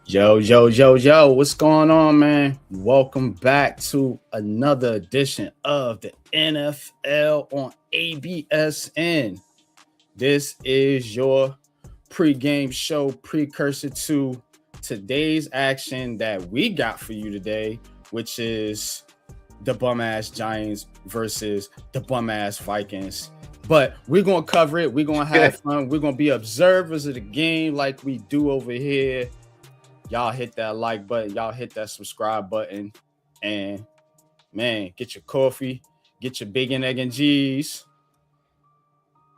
Yo, what's going on, man? Welcome back to another edition of the NFL on ABSN. This is your pregame show precursor to today's action that we got for you today, which is the bum-ass Giants versus the bum-ass Vikings. But we're going to cover it. We're going to have fun. We're going to be observers of the game like we do over here. Y'all hit that like button. Y'all hit that subscribe button. And, man, get your coffee. Get your bacon, egg, and cheese.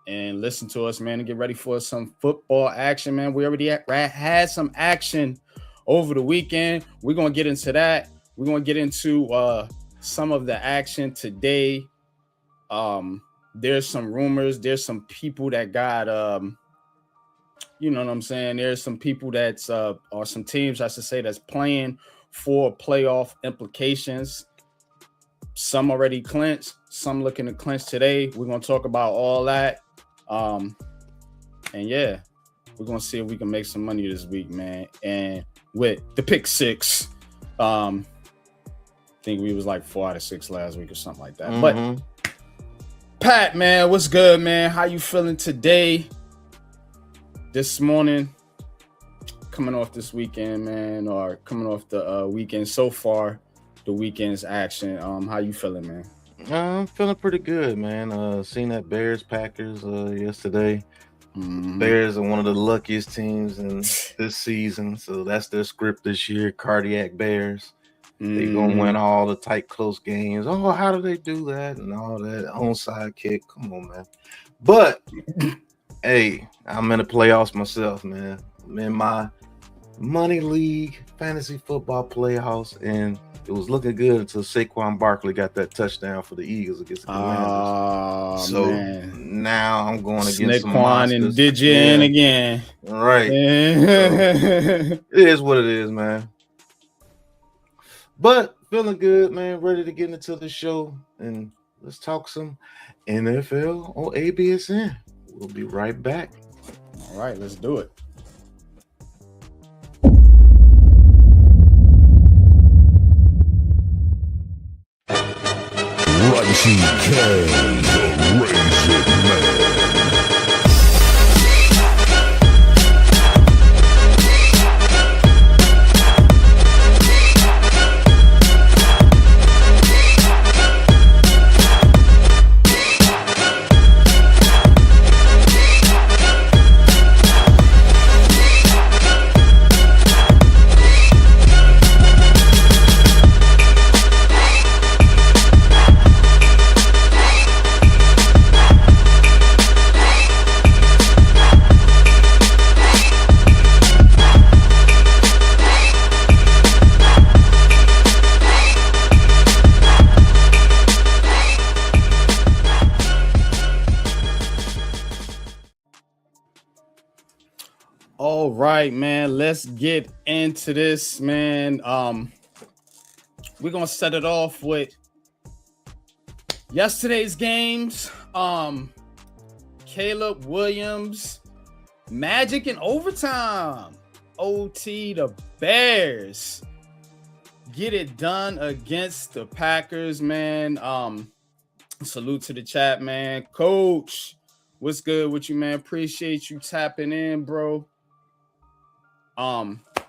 And listen to us, man, and get ready for some football action, man. We already had some action over the weekend. We're going to get into that. We're going to get into some of the action today. There's some rumors. There's some people that got you know what I'm saying? There's some people that's or some teams, I should say, that's playing for playoff implications. Some already clinched, some looking to clinch today. We're gonna talk about all that. And yeah, we're gonna see if we can make some money this week, man. And with the pick six, I think we was like 4 out of 6 last week or something like that. But Pat, man, what's good, man? How you feeling today? This morning, coming off this weekend, man, or coming off the weekend so far, the weekend's action. How you feeling, man? I'm feeling pretty good, man. Seen that Bears-Packers yesterday. Bears are one of the luckiest teams in this season, so that's their script this year, cardiac Bears. They're going to win all the tight, close games. Oh, how do they do that? And all that onside kick. Come on, man. But hey, I'm in the playoffs myself, man. I'm in my money league fantasy football playoffs, and it was looking good until Saquon Barkley got that touchdown for the Eagles against the Commanders. So man, now I'm going against Saquon and did you in again. Right. So, it is what it is, man. But feeling good, man. Ready to get into the show, and let's talk some NFL on ABSN. We'll be right back. All right, let's do it. YCK, the Raisin Man. All right, man. Let's get into this, man. We're gonna set it off with yesterday's games. Caleb Williams, Magic in overtime. OT, the Bears get it done against the Packers, man. Salute to the chat, man. Coach, what's good with you, man? Appreciate you tapping in, bro.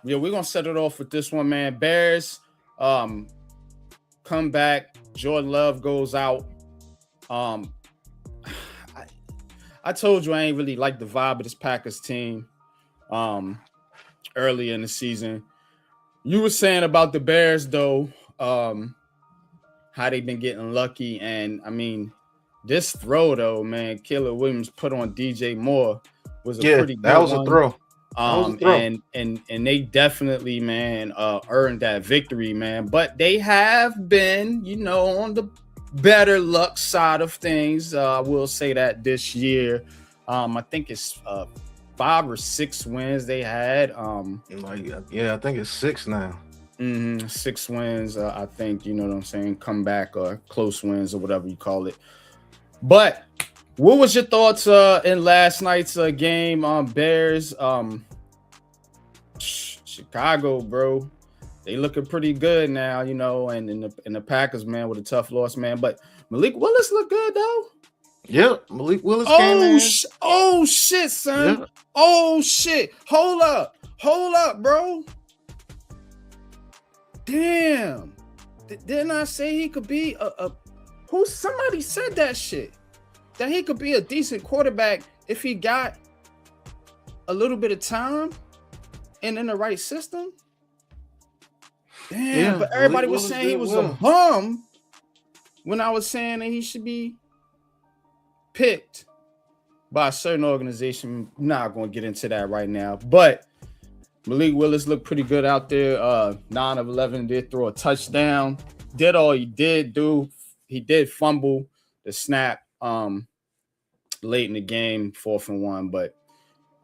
Yeah, we're gonna set it off with this one, man. Bears come back. Jordan Love goes out. I told you I ain't really like the vibe of this Packers team early in the season. You were saying about the Bears, though, how they've been getting lucky. And I mean, this throw, though, man, Caleb Williams put on DJ Moore was a pretty good that was one. A throw. And they definitely, man, earned that victory, man. But they have been, you know, on the better luck side of things. I will say that this year, I think it's 5 or 6 wins they had. I think it's 6 now. 6 wins, I think, you know what I'm saying, comeback or close wins or whatever you call it. But what was your thoughts in last night's game on Bears? Chicago, bro. They looking pretty good now, you know, and in the Packers, man, with a tough loss, man. But Malik Willis look good though. Yep, Malik Willis came in. Oh shit, son. Yep. Oh shit. Hold up, bro. Damn. Didn't I say he could be somebody said that shit? That he could be a decent quarterback if he got a little bit of time and in the right system. Damn, yeah, but everybody was saying he was a bum when I was saying that he should be picked by a certain organization. I'm not going to get into that right now, but Malik Willis looked pretty good out there. 9 of 11, did throw a touchdown. Did all he did do. He did fumble the snap late in the game, 4th and 1. But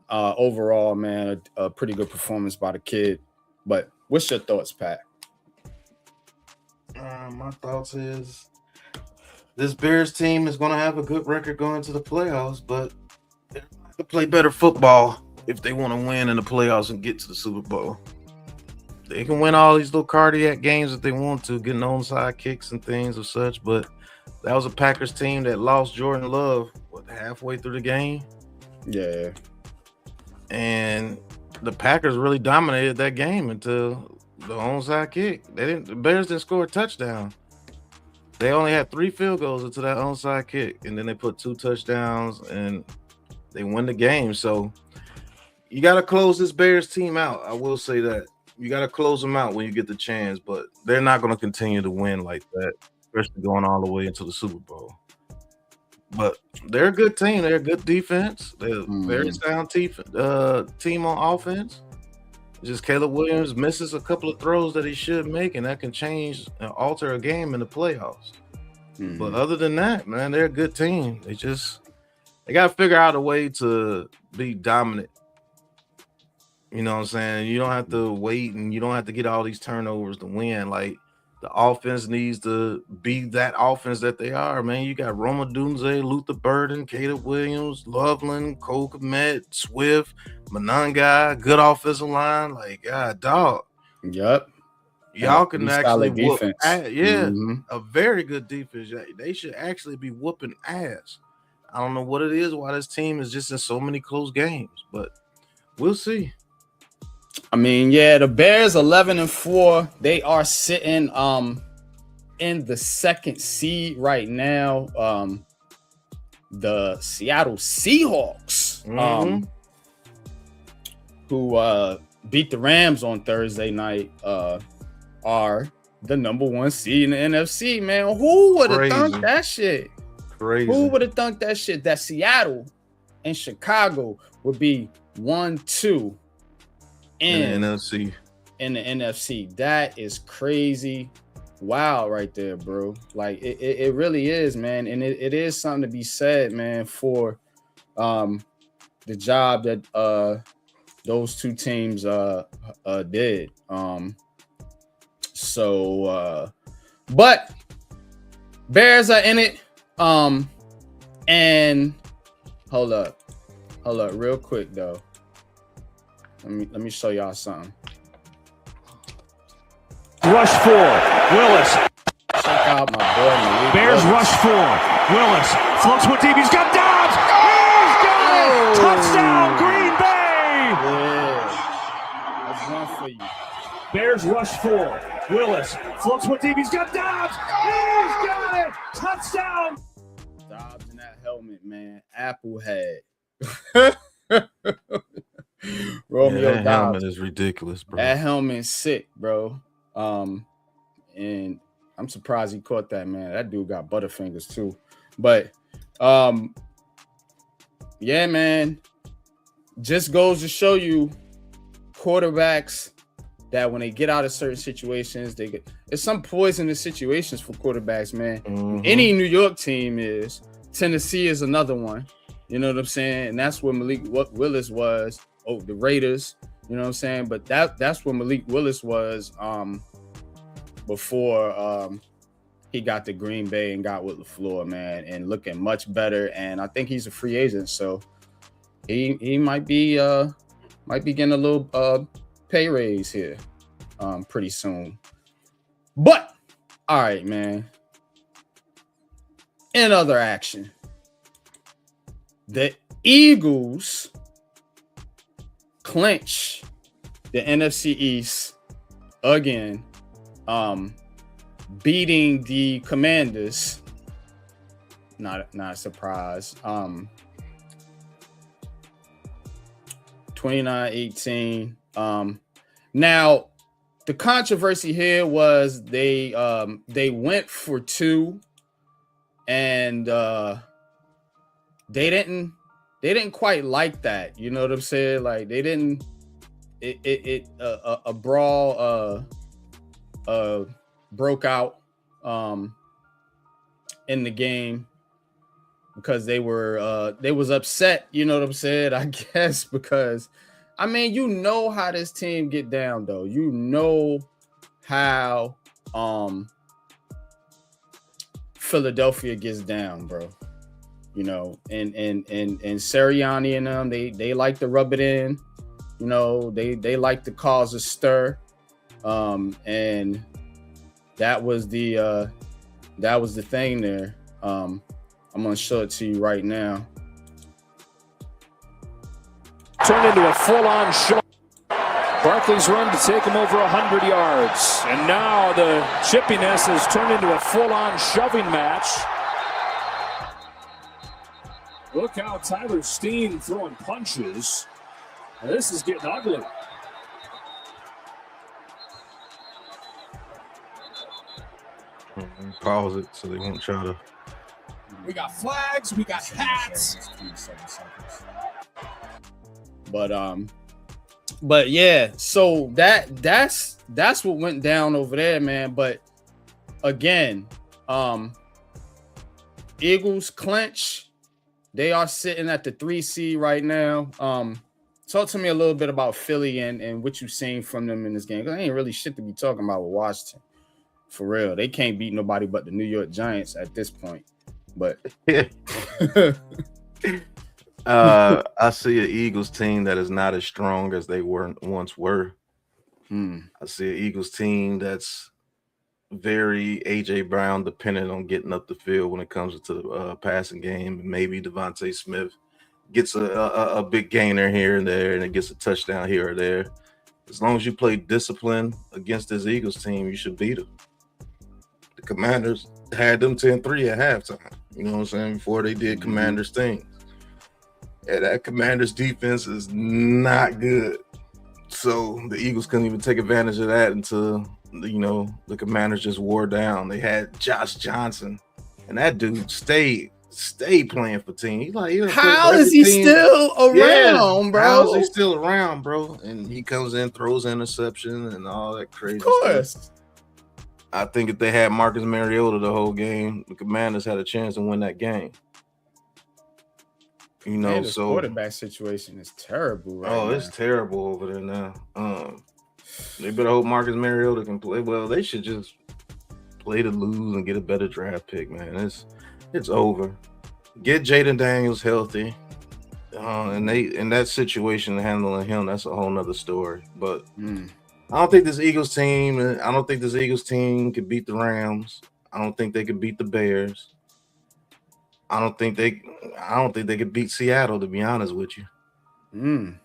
overall, man, a pretty good performance by the kid. But what's your thoughts, Pat? My thoughts is this Bears team is going to have a good record going to the playoffs, but they have to play better football if they want to win in the playoffs and get to the Super Bowl. They can win all these little cardiac games if they want to, getting onside kicks and things of such, but that was a Packers team that lost Jordan Love halfway through the game. Yeah. And the Packers really dominated that game until the onside kick. The Bears didn't score a touchdown. They only had 3 field goals into that onside kick, and then they put 2 touchdowns and they win the game. So you got to close this Bears team out. I will say that. You got to close them out when you get the chance, but they're not going to continue to win like that, especially going all the way into the Super Bowl. But they're a good team. They're a good defense. They're a very sound team on offense. Just Caleb Williams misses a couple of throws that he should make, and that can change and alter a game in the playoffs. But other than that, man, they're a good team. They got to figure out a way to be dominant. You know what I'm saying? You don't have to wait, and you don't have to get all these turnovers to win. Like, the offense needs to be that offense that they are, man. You got Roma Dunze, Luther Burden, Caleb Williams, Loveland, Cole Kmet, Swift, Monangai, good offensive line. Like, God, dog. Yep. Y'all can actually whoop ass. Yeah, a very good defense. They should actually be whooping ass. I don't know what it is, why this team is just in so many close games, but we'll see. I mean, yeah, the Bears 11-4. They are sitting in the 2nd seed right now. The Seattle Seahawks, who beat the Rams on Thursday night, are the number 1 seed in the NFC, man. Who would have thunk that shit? Crazy. Who would have thunk that shit? That Seattle and Chicago would be 1-2 in the NFC. That is crazy. Wow, right there, bro. Like it really is, man. And it is something to be said, man, for the job that those 2 teams did. But Bears are in it. And hold up real quick though. Let me show y'all something. Rush 4, Willis. Check out my boy Malik Bears Willis. rush 4, Willis. Floats one deep, he's got Dobbs. He's got it! Touchdown, Green Bay! Yeah. That's one for you. Bears rush 4, Willis. Floats one deep, he's got Dobbs. He's got it! Touchdown! Dobbs in that helmet, man. Apple head. Romeo that Dobbs. helmet is ridiculous, bro. That helmet's sick, bro. And I'm surprised he caught that, man. That dude got butterfingers too. But yeah, man. Just goes to show you quarterbacks that when they get out of certain situations, it's some poisonous situations for quarterbacks, man. Any New York team is. Tennessee is another one. You know what I'm saying? And that's where Malik Willis was. Oh, the Raiders. You know what I'm saying? But that's where Malik Willis was before he got to Green Bay and got with LaFleur, man, and looking much better. And I think he's a free agent, so he might be getting a little pay raise here pretty soon. But all right, man. In other action, the Eagles clinch the NFC East again, beating the Commanders. Not a surprise. 29-18. Now the controversy here was they went for 2 and they didn't quite like that. You know what I'm saying? Like they didn't a brawl broke out in the game because they was upset, you know what I'm saying? I guess because I mean, you know how this team get down though. You know how Philadelphia gets down, bro. You know, and Sirianni and them, they like to rub it in. You know, they like to cause a stir. And that was the thing there. I'm gonna show it to you right now. Turned into a full-on shot. Barkley's run to take him over 100 yards. And now the chippiness has turned into a full-on shoving match. Look how Tyler Steen throwing punches. Now this is getting ugly. Pause it so they won't try to. We got flags, we got hats. But yeah, so that's what went down over there, man. But again, Eagles clinch. They are sitting at the 3 seed right now. Talk to me a little bit about Philly and what you've seen from them in this game. Because ain't really shit to be talking about with Washington. For real. They can't beat nobody but the New York Giants at this point. But I see an Eagles team that is not as strong as they once were. I see an Eagles team that's very A.J. Brown dependent on getting up the field when it comes to the passing game. Maybe Devontae Smith gets a big gainer here and there, and it gets a touchdown here or there. As long as you play discipline against this Eagles team, you should beat them. The Commanders had them 10-3 at halftime. You know what I'm saying? Before they did Commanders things. And that Commanders defense is not good. So the Eagles couldn't even take advantage of that until, you know, the Commanders just wore down. They had Josh Johnson, and that dude stayed playing for team. He's like, how is he still around, bro? How is he still around, bro? And he comes in, throws interception and all that crazy stuff. I think if they had Marcus Mariota the whole game, the Commanders had a chance to win that game. You know, the so quarterback situation is terrible right now. It's terrible over there now. They better hope Marcus Mariota can play. Well, they should just play to lose and get a better draft pick, man. It's over. Get Jaden Daniels healthy. And in that situation, handling him, that's a whole nother story. But I don't think this Eagles team could beat the Rams. I don't think they could beat the Bears. I don't think they could beat Seattle, to be honest with you. And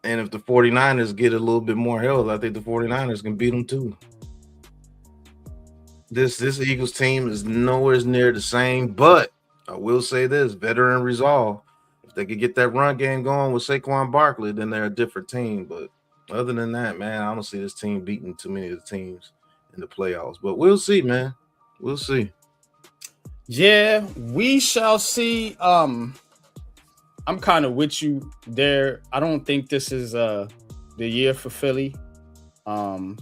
if the 49ers get a little bit more health, I think the 49ers can beat them too. This Eagles team is nowhere near the same, but I will say this, veteran resolve. If they could get that run game going with Saquon Barkley, then they're a different team. But other than that, man, I don't see this team beating too many of the teams in the playoffs. But we'll see, man. We'll see. Yeah, we shall see. I'm kind of with you there. I don't think this is the year for Philly. I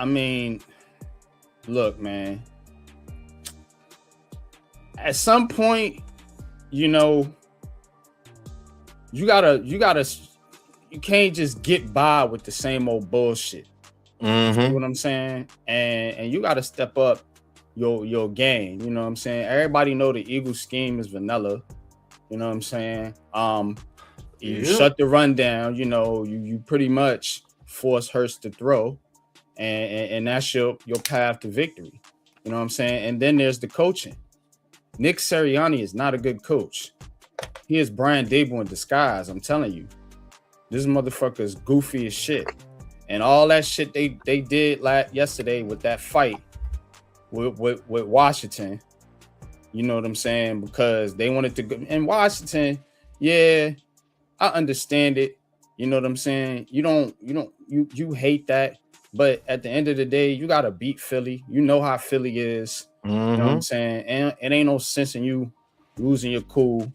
mean, look, man. At some point, you know, you can't just get by with the same old bullshit. You know what I'm saying? And you gotta step up your game. You know what I'm saying? Everybody know the Eagles scheme is vanilla. You know what I'm saying? you shut the run down. You know, you pretty much force Hurst to throw, and that's your path to victory. You know what I'm saying? And then there's the coaching. Nick Sirianni is not a good coach. He is Brian Dable in disguise. I'm telling you, this motherfucker is goofy as shit. And all that shit they did yesterday with that fight with Washington, you know what I'm saying? Because they wanted to go in Washington. Yeah, I understand it. You know what I'm saying? You hate that. But at the end of the day, you gotta beat Philly. You know how Philly is. You know what I'm saying? And it ain't no sense in you losing your cool.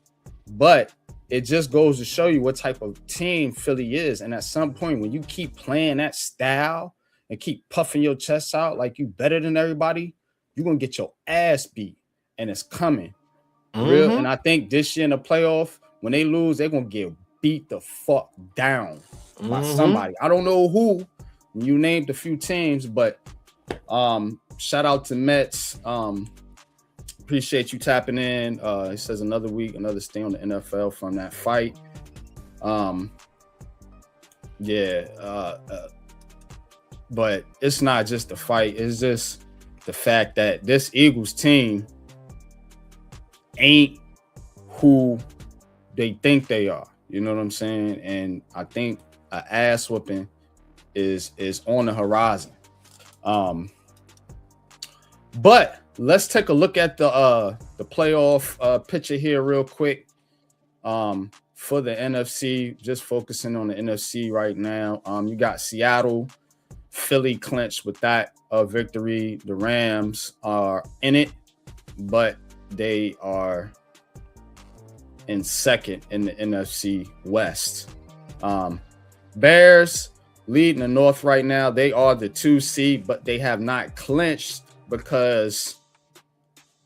But it just goes to show you what type of team Philly is. And at some point, when you keep playing that style and keep puffing your chest out like you better than everybody, you're gonna get your ass beat. And it's coming. Real. And I think this year in the playoff, when they lose, they're gonna get beat the fuck down by somebody. I don't know who. You named a few teams, but shout out to Mets. Appreciate you tapping in. It says another week, another stay on the NFL from that fight. But it's not just the fight, it's just the fact that this Eagles team ain't who they think they are. You know what I'm saying? And I think an ass whooping is on the horizon. But let's take a look at the playoff picture here real quick. For the NFC, just focusing on the NFC right now. You got Seattle, Philly clinched with that victory. The Rams are in it, but they are in second in the NFC West. Bears leading the North right now. They are the 2 seed, but they have not clinched because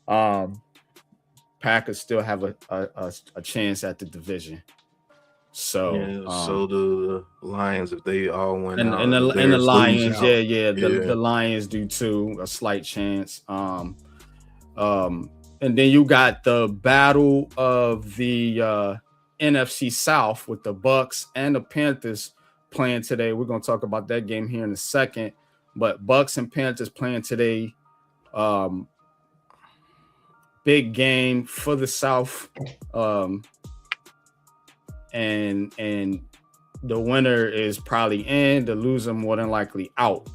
Packers still have a chance at the division. So so do the Lions if they all win. And the Lions, the Lions do too, a slight chance. And then you got the battle of the NFC South with the Bucks and the Panthers playing today. We're gonna talk about that game here in a second. But Bucks and Panthers playing today. Big game for the South. And the winner is probably in, the loser more than likely out.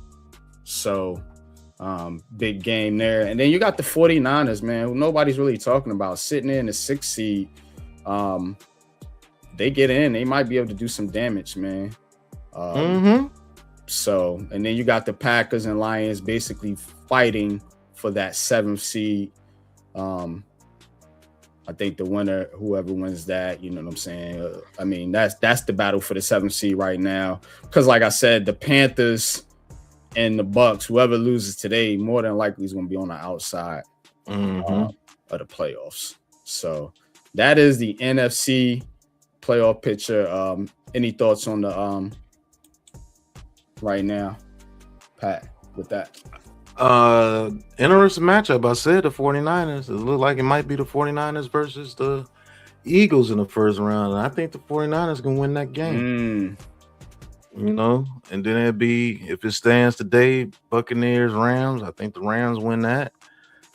So big game there. And then you got the 49ers, man, who nobody's really talking about, sitting in the 6th seed. They get in, they might be able to do some damage, man. So, and then you got the Packers and Lions basically fighting for that 7th seed. I think the winner, whoever wins that, you know what I'm saying? I mean, that's the battle for the 7th seed right now. Because like I said, the Panthers and the Bucks, whoever loses today, more than likely is going to be on the outside of the playoffs. So that is the NFC playoff picture. Any thoughts on the right now, Pat, with that? Interesting matchup. I said the 49ers. It looked like it might be the 49ers versus the Eagles in the first round. And I think the 49ers can win that game. You know, and then it'd be, if it stands today, Buccaneers, Rams. I think the Rams win that.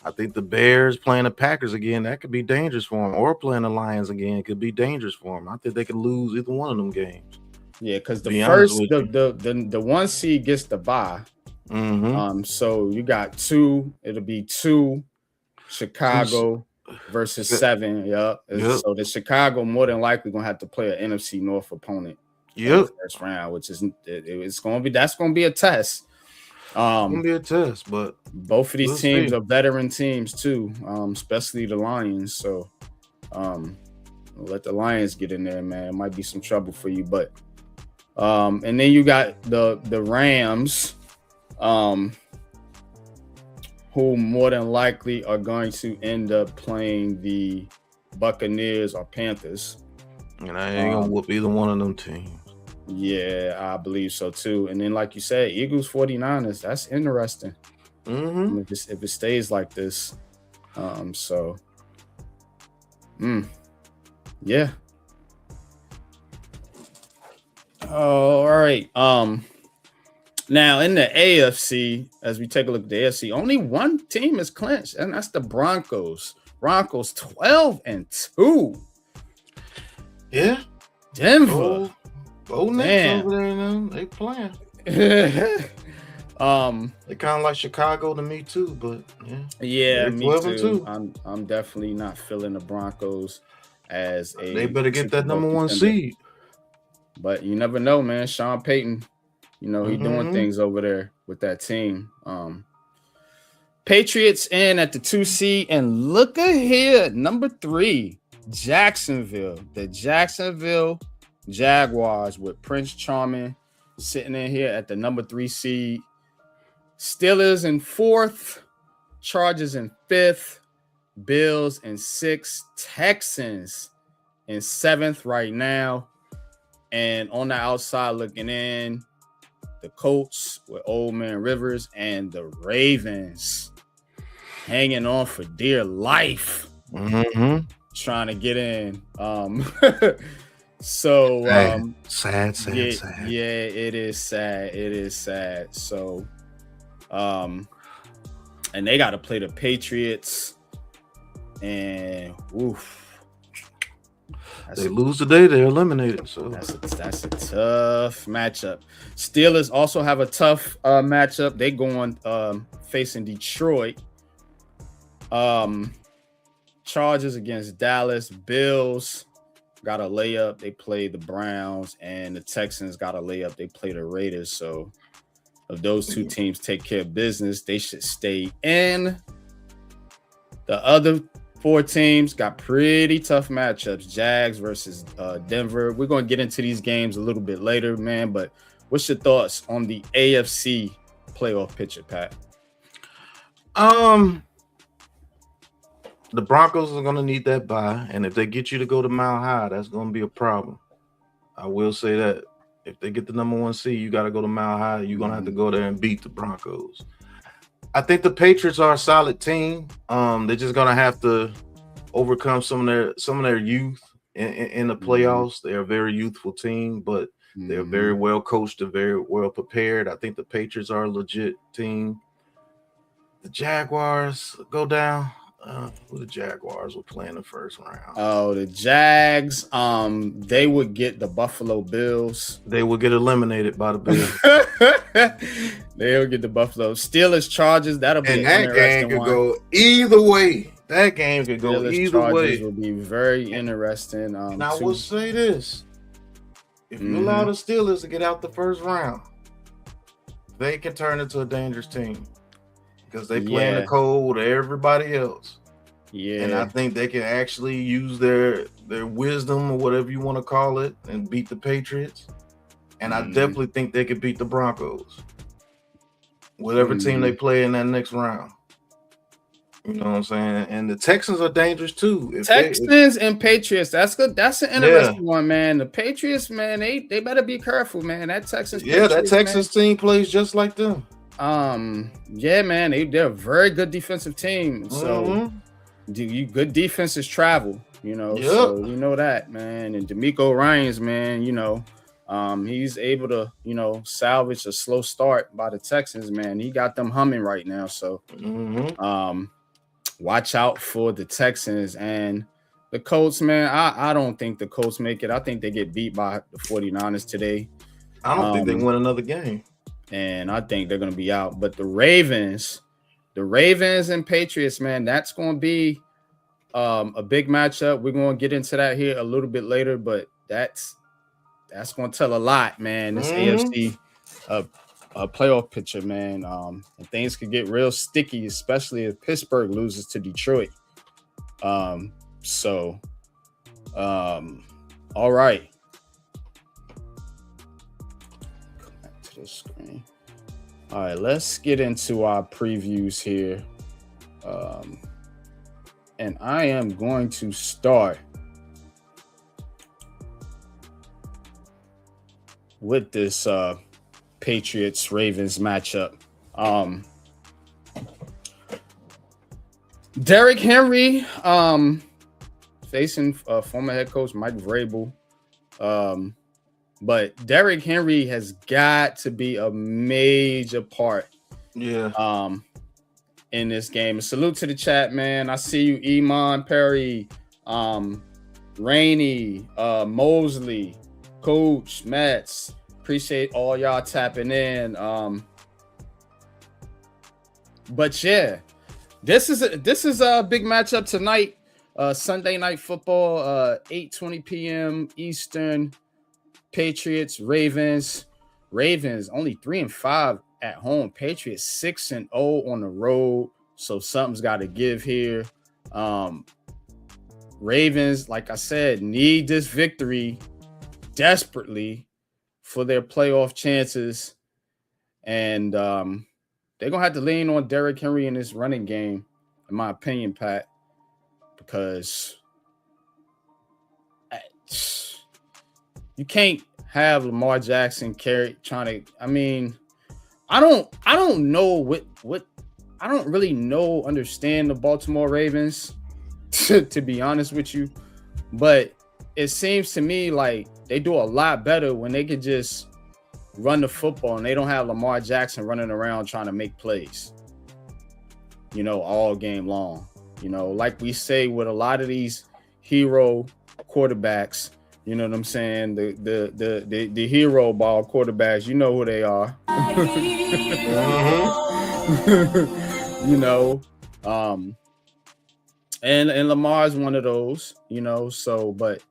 I think the Bears playing the Packers again, that could be dangerous for them. Or playing the Lions again, could be dangerous for them. I think they could lose either one of them games. Yeah, because the 1 seed gets the bye. So you got 2. It'll be 2 Chicago versus 7. Yep. So the Chicago more than likely gonna have to play an NFC North opponent in the first round, which is that's gonna be a test. Gonna be a test, but both of these teams are veteran teams too, especially the Lions. So let the Lions get in there, man. It might be some trouble for you, but and then you got the Rams. Who more than likely are going to end up playing the Buccaneers or Panthers. And I ain't gonna whoop either one of them teams. Yeah, I believe so too. And then, like you said, Eagles 49ers, that's interesting. If it stays like this. Yeah. Oh, all right. Now in the AFC, as we take a look at the AFC, only one team is clinched, and that's the Broncos. Broncos 12-2. Yeah. Denver. Go Knicks over there now. They playing. They kind of like Chicago to me too, but yeah, me 12-2. too. I'm definitely not feeling the Broncos as a. They better get that number one seed. But you never know, man. Sean Payton, he doing things over there with that team. Patriots in at the 2 seed, and look at here, number 3, Jacksonville. The Jacksonville Jaguars with Prince Charming sitting in here at the number 3 seed. Steelers in 4th, Chargers in 5th, Bills in 6th, Texans in 7th right now. And on the outside looking in, the Colts with Old Man Rivers and the Ravens hanging on for dear life, trying to get in. Sad. Yeah, it is sad. So, and they got to play the Patriots, and they lose today, they're eliminated. So that's a tough matchup. Steelers also have a tough matchup. They going facing Detroit. Chargers against Dallas. Bills got a layup. They play the Browns, and the Texans got a layup. They play the Raiders. So if those two teams take care of business, they should stay in. The other 4 teams got pretty tough matchups. Jags versus Denver. We're going to get into these games a little bit later, man. But what's your thoughts on the AFC playoff picture, Pat? The Broncos are going to need that bye. And if they get you to go to Mile High, that's going to be a problem. I will say that. If they get the number 1 seed, you got to go to Mile High. You're going to have to go there and beat the Broncos. I think the Patriots are a solid team. They're just gonna have to overcome some of their youth in the playoffs. They're a very youthful team, but they're very well coached and very well prepared. I think the Patriots are a legit team. The Jaguars go down. Who the Jaguars will play in the first round? Oh, the Jags. They would get the Buffalo Bills. They will get eliminated by the Bills. They'll get the Buffalo Steelers. Chargers. That'll be and that game could go either way. That game could go either way. Will be very interesting. And I will say this: if you allow the Steelers to get out the first round, they can turn into a dangerous team. Because they play in the cold, everybody else. Yeah. And I think they can actually use their wisdom or whatever you want to call it and beat the Patriots. And I definitely think they could beat the Broncos. Whatever team they play in that next round. You know what I'm saying? And the Texans are dangerous too. Texans and Patriots. That's good. That's an interesting one, man. The Patriots, man, they better be careful, man. That Texans. Yeah, that Texans team plays just like them. Yeah, man, they're a very good defensive team. So good defenses travel, so you know that, man. And D'Amico Ryans, man, he's able to, salvage a slow start by the Texans, man. He got them humming right now. So watch out for the Texans and the Colts, man. I don't think the Colts make it. I think they get beat by the 49ers today. I don't think they win another game. And I think they're going to be out. But the Ravens and Patriots, man, that's going to be a big matchup. We're going to get into that here a little bit later, but that's going to tell a lot, man. This AFC playoff picture, man. And things could get real sticky, especially if Pittsburgh loses to Detroit. All right. The screen. All right, let's get into our previews here. And I am going to start with this Patriots Ravens matchup. Derrick Henry facing former head coach Mike Vrabel. But Derrick Henry has got to be a major part. Yeah. In this game. Salute to the chat, man. I see you, Iman, Perry, Rainey, Mosley, Coach, Mets. Appreciate all y'all tapping in. But yeah, this is a big matchup tonight. Sunday night football, 8:20 p.m. Eastern. Patriots, Ravens. Ravens only 3-5 at home. Patriots 6-0 on the road. So something's got to give here. Ravens, like I said, need this victory desperately for their playoff chances. And they're going to have to lean on Derrick Henry in this running game, in my opinion, Pat, because you can't have Lamar Jackson I don't know what I don't really understand the Baltimore Ravens to be honest with you, but it seems to me like they do a lot better when they could just run the football and they don't have Lamar Jackson running around trying to make plays, all game long. Like we say with a lot of these hero quarterbacks, you know what I'm saying? The hero ball quarterbacks, you know who they are. And Lamar's one of those, so but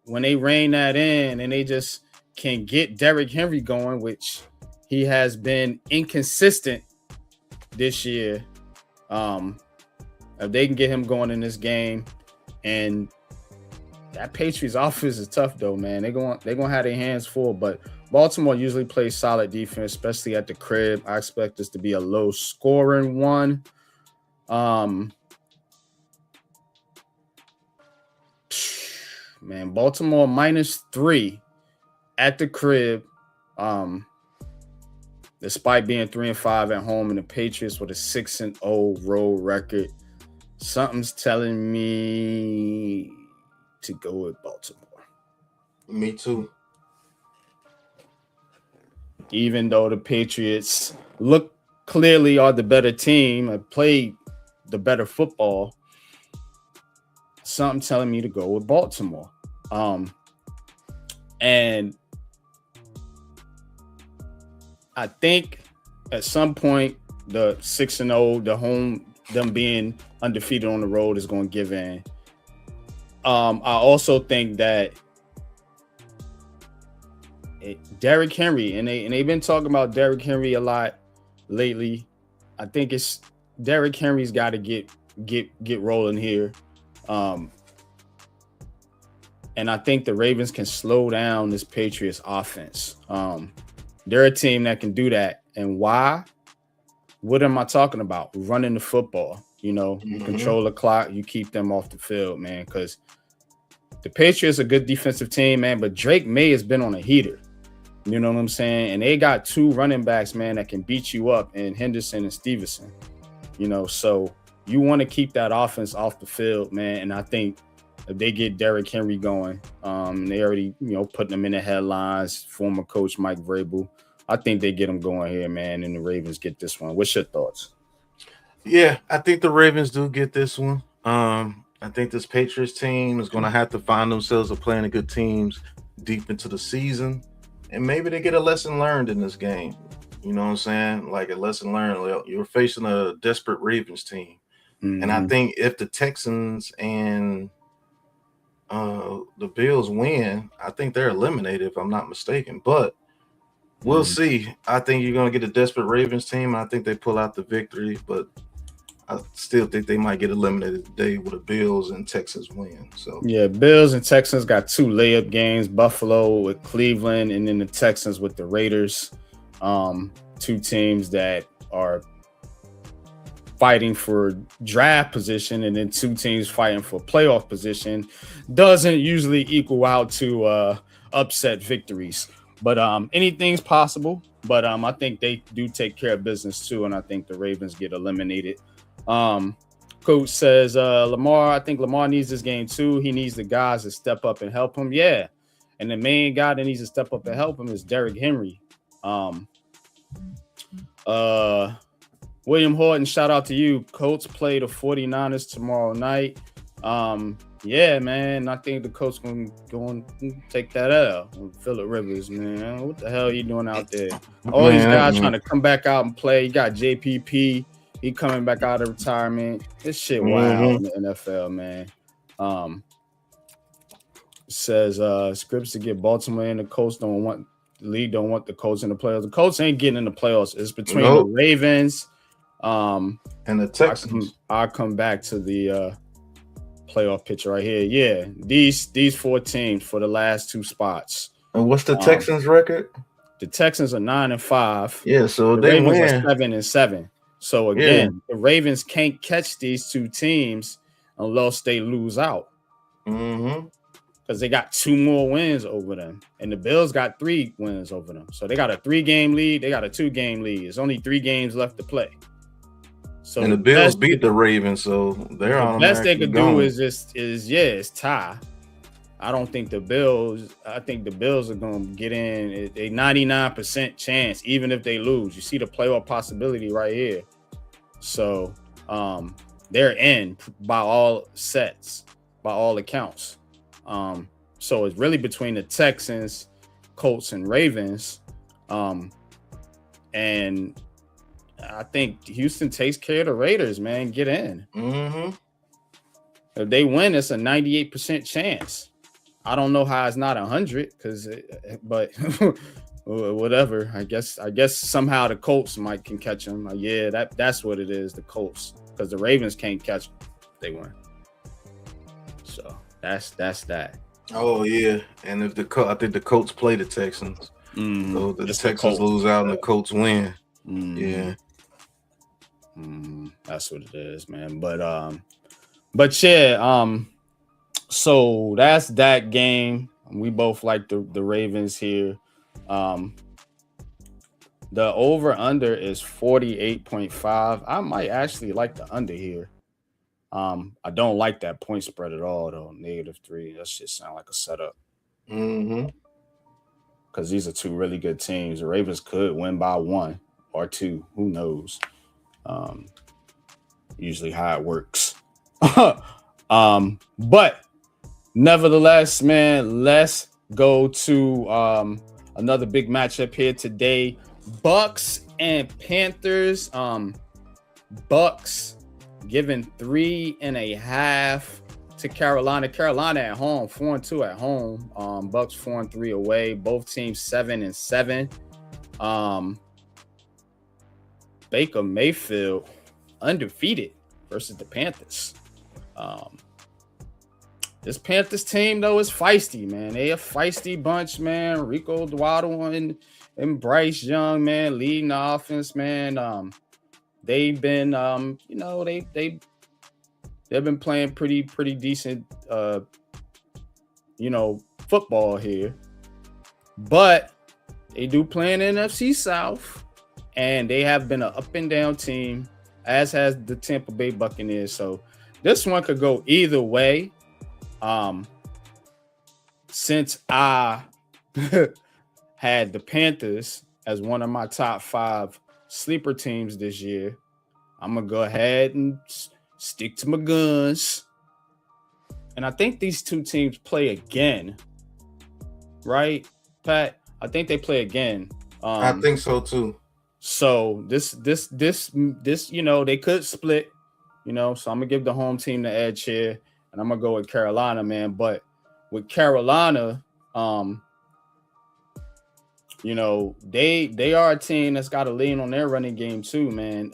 when they rein that in and they just can get Derrick Henry going, which he has been inconsistent this year. If they can get him going in this game, and that Patriots offense is tough though, man. They're gonna have their hands full, but Baltimore usually plays solid defense, especially at the crib. I expect this to be a low scoring one. Man, Baltimore -3 at the crib. Despite being 3-5 at home, and the Patriots with a 6-0 road record. Something's telling me to go with Baltimore. Me too. Even though the Patriots look clearly are the better team, have played the better football, something telling me to go with Baltimore. And I think at some point the 6-0, the home, them being undefeated on the road is going to give in. I also think that Derrick Henry, and they've been talking about Derrick Henry a lot lately. I think it's Derrick Henry's got to get rolling here. And I think the Ravens can slow down this Patriots offense. They're a team that can do that. And why? What am I talking about? Running the football. You control the clock, you keep them off the field, man, because the Patriots are a good defensive team, man, but Drake May has been on a heater. You know what I'm saying? And they got two running backs, man, that can beat you up in Henderson and Stevenson. So you want to keep that offense off the field, man, and I think if they get Derrick Henry going, they already, putting them in the headlines, former coach Mike Vrabel. I think they get them going here, man, and the Ravens get this one. What's your thoughts? Yeah, I think the Ravens do get this one. I think this Patriots team is going to have to find themselves playing good teams deep into the season, and maybe they get a lesson learned in this game. You know what I'm saying? Like a lesson learned. You're facing a desperate Ravens team, and I think if the Texans and the Bills win, I think they're eliminated if I'm not mistaken. But we'll see. I think you're going to get a desperate Ravens team. I think they pull out the victory, but I still think they might get eliminated today with the Bills and Texans win. So yeah, Bills and Texans got two layup games. Buffalo with Cleveland, and then the Texans with the Raiders. Two teams that are fighting for draft position, and then two teams fighting for playoff position. Doesn't usually equal out to upset victories. But anything's possible. But I think they do take care of business too, and I think the Ravens get eliminated. Coach says Lamar. I think Lamar needs this game too. He needs the guys to step up and help him. Yeah, And the main guy that needs to step up and help him is Derrick Henry. William Horton, shout out to you. Colts play the 49ers tomorrow night. Yeah, man, I think the Colts going to take that out. Phillip Rivers, man. What the hell are you doing out there? All these guys trying to come back out and play. You got JPP. He coming back out of retirement. This shit wild in the NFL, man. It says scripts to get Baltimore and the Colts don't want the Colts in the playoffs. The Colts ain't getting in the playoffs. It's between the Ravens and the Texans. I'll come back to the playoff picture right here. Yeah, these 4 teams for the last 2 spots. And what's the Texans record? The Texans are 9-5. Yeah, so the they Ravens win. are 7-7. So again, the Ravens can't catch these 2 teams unless they lose out. Because they got 2 more wins over them, and the Bills got 3 wins over them. So they got a 3-game lead. They got a 2-game lead. It's only 3 games left to play. So and the Bills beat the Ravens, so they're on. The best they could do is tie. I don't think the Bills. I think the Bills are going to get in a 99% chance, even if they lose. You see the playoff possibility right here. So they're in by all sets, by all accounts. So it's really between the Texans, Colts, and Ravens. And I think Houston takes care of the Raiders, man. Get in. If they win, it's a 98% chance. I don't know how it's not 100, but whatever. I guess somehow the Colts can catch them. Yeah, that's what it is. The Colts, because the Ravens can't catch them. They win. So that's that. Oh yeah, and if I think the Colts play the Texans, so the Texans lose out and the Colts win. Yeah. That's what it is, man. But yeah, so that's that game. We both like the Ravens here. The over under is 48.5. I might actually like the under here. I don't like that point spread at all, though. -3. That shit sound like a setup. Because these are 2 really good teams. The Ravens could win by 1 or 2. Who knows? Usually how it works. But nevertheless, man, let's go to another big matchup here today. Bucks and Panthers. Bucks giving 3.5 to Carolina. Carolina at home, 4-2 at home. Bucks 4-3 away. Both teams 7-7. Baker Mayfield undefeated versus the Panthers. This Panthers team, though, is feisty, man. They a feisty bunch, man. Rico Dowdle and Bryce Young, man, leading the offense, man. They've been, they've been playing pretty decent, football here. But they do play in the NFC South, and they have been an up and down team, as has the Tampa Bay Buccaneers. So this one could go either way. Since I had the Panthers as one of my top 5 sleeper teams this year, I'm going to go ahead and stick to my guns. And I think these 2 teams play again. Right, Pat? I think they play again. I think so too. So this, they could split, so I'm gonna give the home team the edge here, and I'm gonna go with Carolina, man. But with Carolina, they are a team that's got to lean on their running game too, man.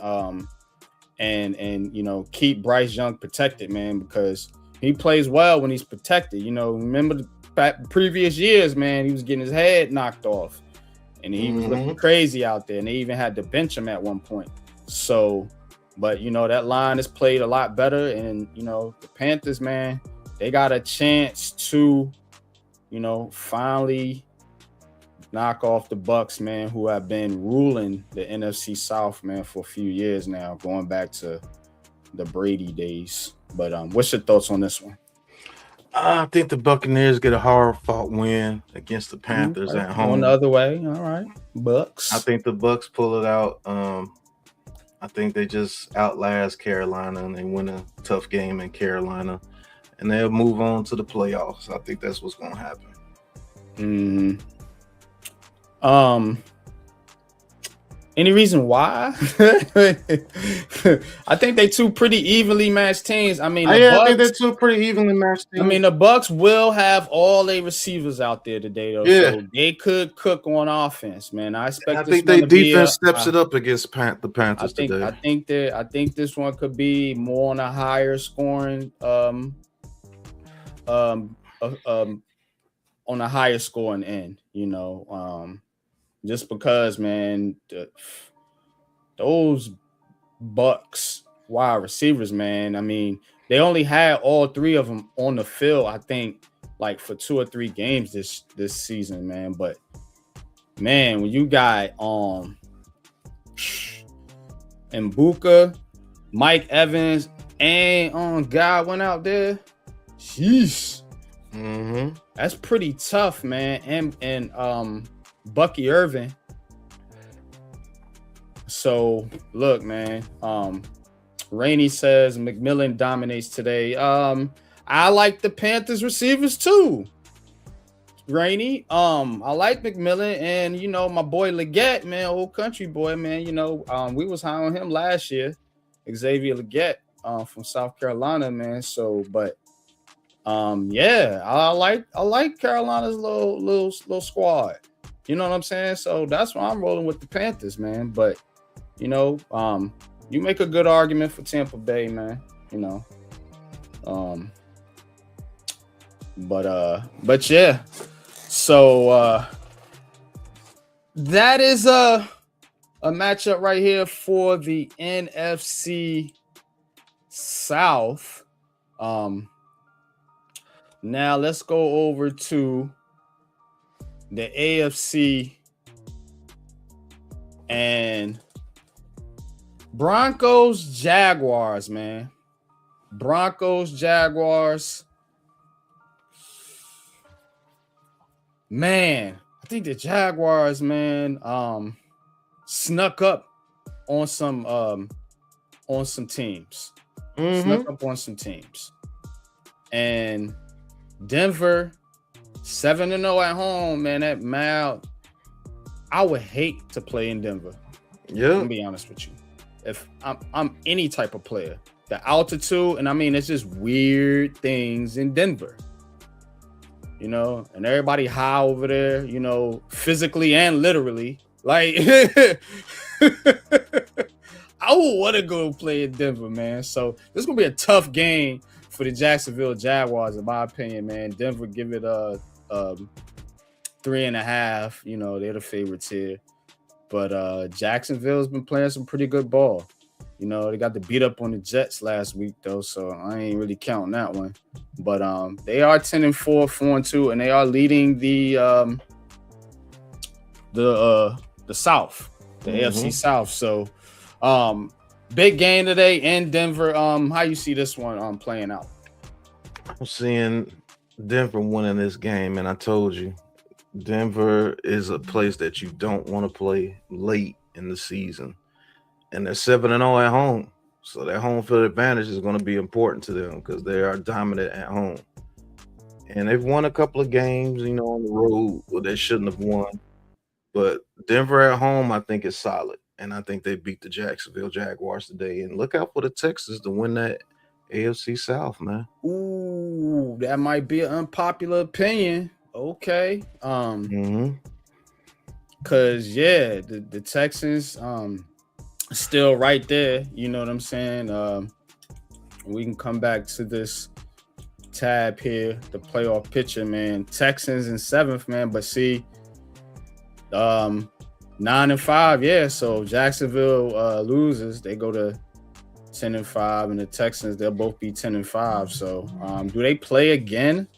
And keep Bryce Young protected, man, because he plays well when he's protected. Remember the previous years, man, he was getting his head knocked off. And he was looking crazy out there, and they even had to bench him at one point. So, but that line is played a lot better, and the Panthers, man, they got a chance to, finally knock off the Bucks, man, who have been ruling the NFC South, man, for a few years now, going back to the Brady days. But what's your thoughts on this one? I think the Buccaneers get a hard-fought win against the Panthers at home. Going the other way. All right. Bucks. I think the Bucks pull it out. I think they just outlast Carolina and they win a tough game in Carolina, and they'll move on to the playoffs. I think that's what's going to happen. Any reason why? I think they two pretty evenly matched teams. I mean, I think they're two pretty evenly matched teams. I mean, the Bucks will have all their receivers out there today, though. Yeah. So they could cook on offense, man. I expect. I think their defense steps it up against the Panthers today. I think this one could be more on a higher scoring, on a higher scoring end. You know, just because, man, those Bucks wide receivers, man. I mean, they only had all three of them on the field, I think, like for 2 or 3 games this season, man. But man, when you got Mbuka, Mike Evans, and Godwin out there, sheesh. That's pretty tough, man. And Bucky Irvin. So look, man. Rainey says McMillan dominates today. I like the Panthers receivers too. Rainey. I like McMillan and my boy Leggett, man, old country boy, man. We was high on him last year, Xavier Leggett, from South Carolina, man. So, but yeah, I like Carolina's little squad. You know what I'm saying? So that's why I'm rolling with the Panthers, man. But you make a good argument for Tampa Bay, man. But yeah. So that is a matchup right here for the NFC South. Now let's go over to the AFC and Broncos Jaguars, man. Broncos Jaguars. Man, I think the Jaguars, man, snuck up on some teams. Snuck up on some teams. And Denver 7-0 at home, man. That mild. I would hate to play in Denver. Yeah. I'm gonna be honest with you. If I'm any type of player, the altitude, and I mean it's just weird things in Denver. And everybody high over there, physically and literally. Like I would want to go play in Denver, man. So this is gonna be a tough game for the Jacksonville Jaguars, in my opinion, man. Denver give it 3.5. They're the favorites here. But Jacksonville's been playing some pretty good ball. They got the beat up on the Jets last week, though, so I ain't really counting that one. But they are 10-4, 4-2, and they are leading the South, the AFC South. So big game today in Denver. How you see this one playing out? I'm seeing Denver winning this game, and I told you, Denver is a place that you don't want to play late in the season. And they're 7-0 at home. So that home field advantage is going to be important to them because they are dominant at home. And they've won a couple of games, on the road where they shouldn't have won. But Denver at home, I think, is solid. And I think they beat the Jacksonville Jaguars today. And look out for the Texans to win that AFC South, man. Ooh, that might be an unpopular opinion. Okay. Because, yeah, the Texans still right there. You know what I'm saying? We can come back to this tab here, the playoff picture, man. Texans in 7th, man. But see, 9-5, yeah. So Jacksonville loses. They go to 10-5, and the Texans, they'll both be 10-5. So do they play again?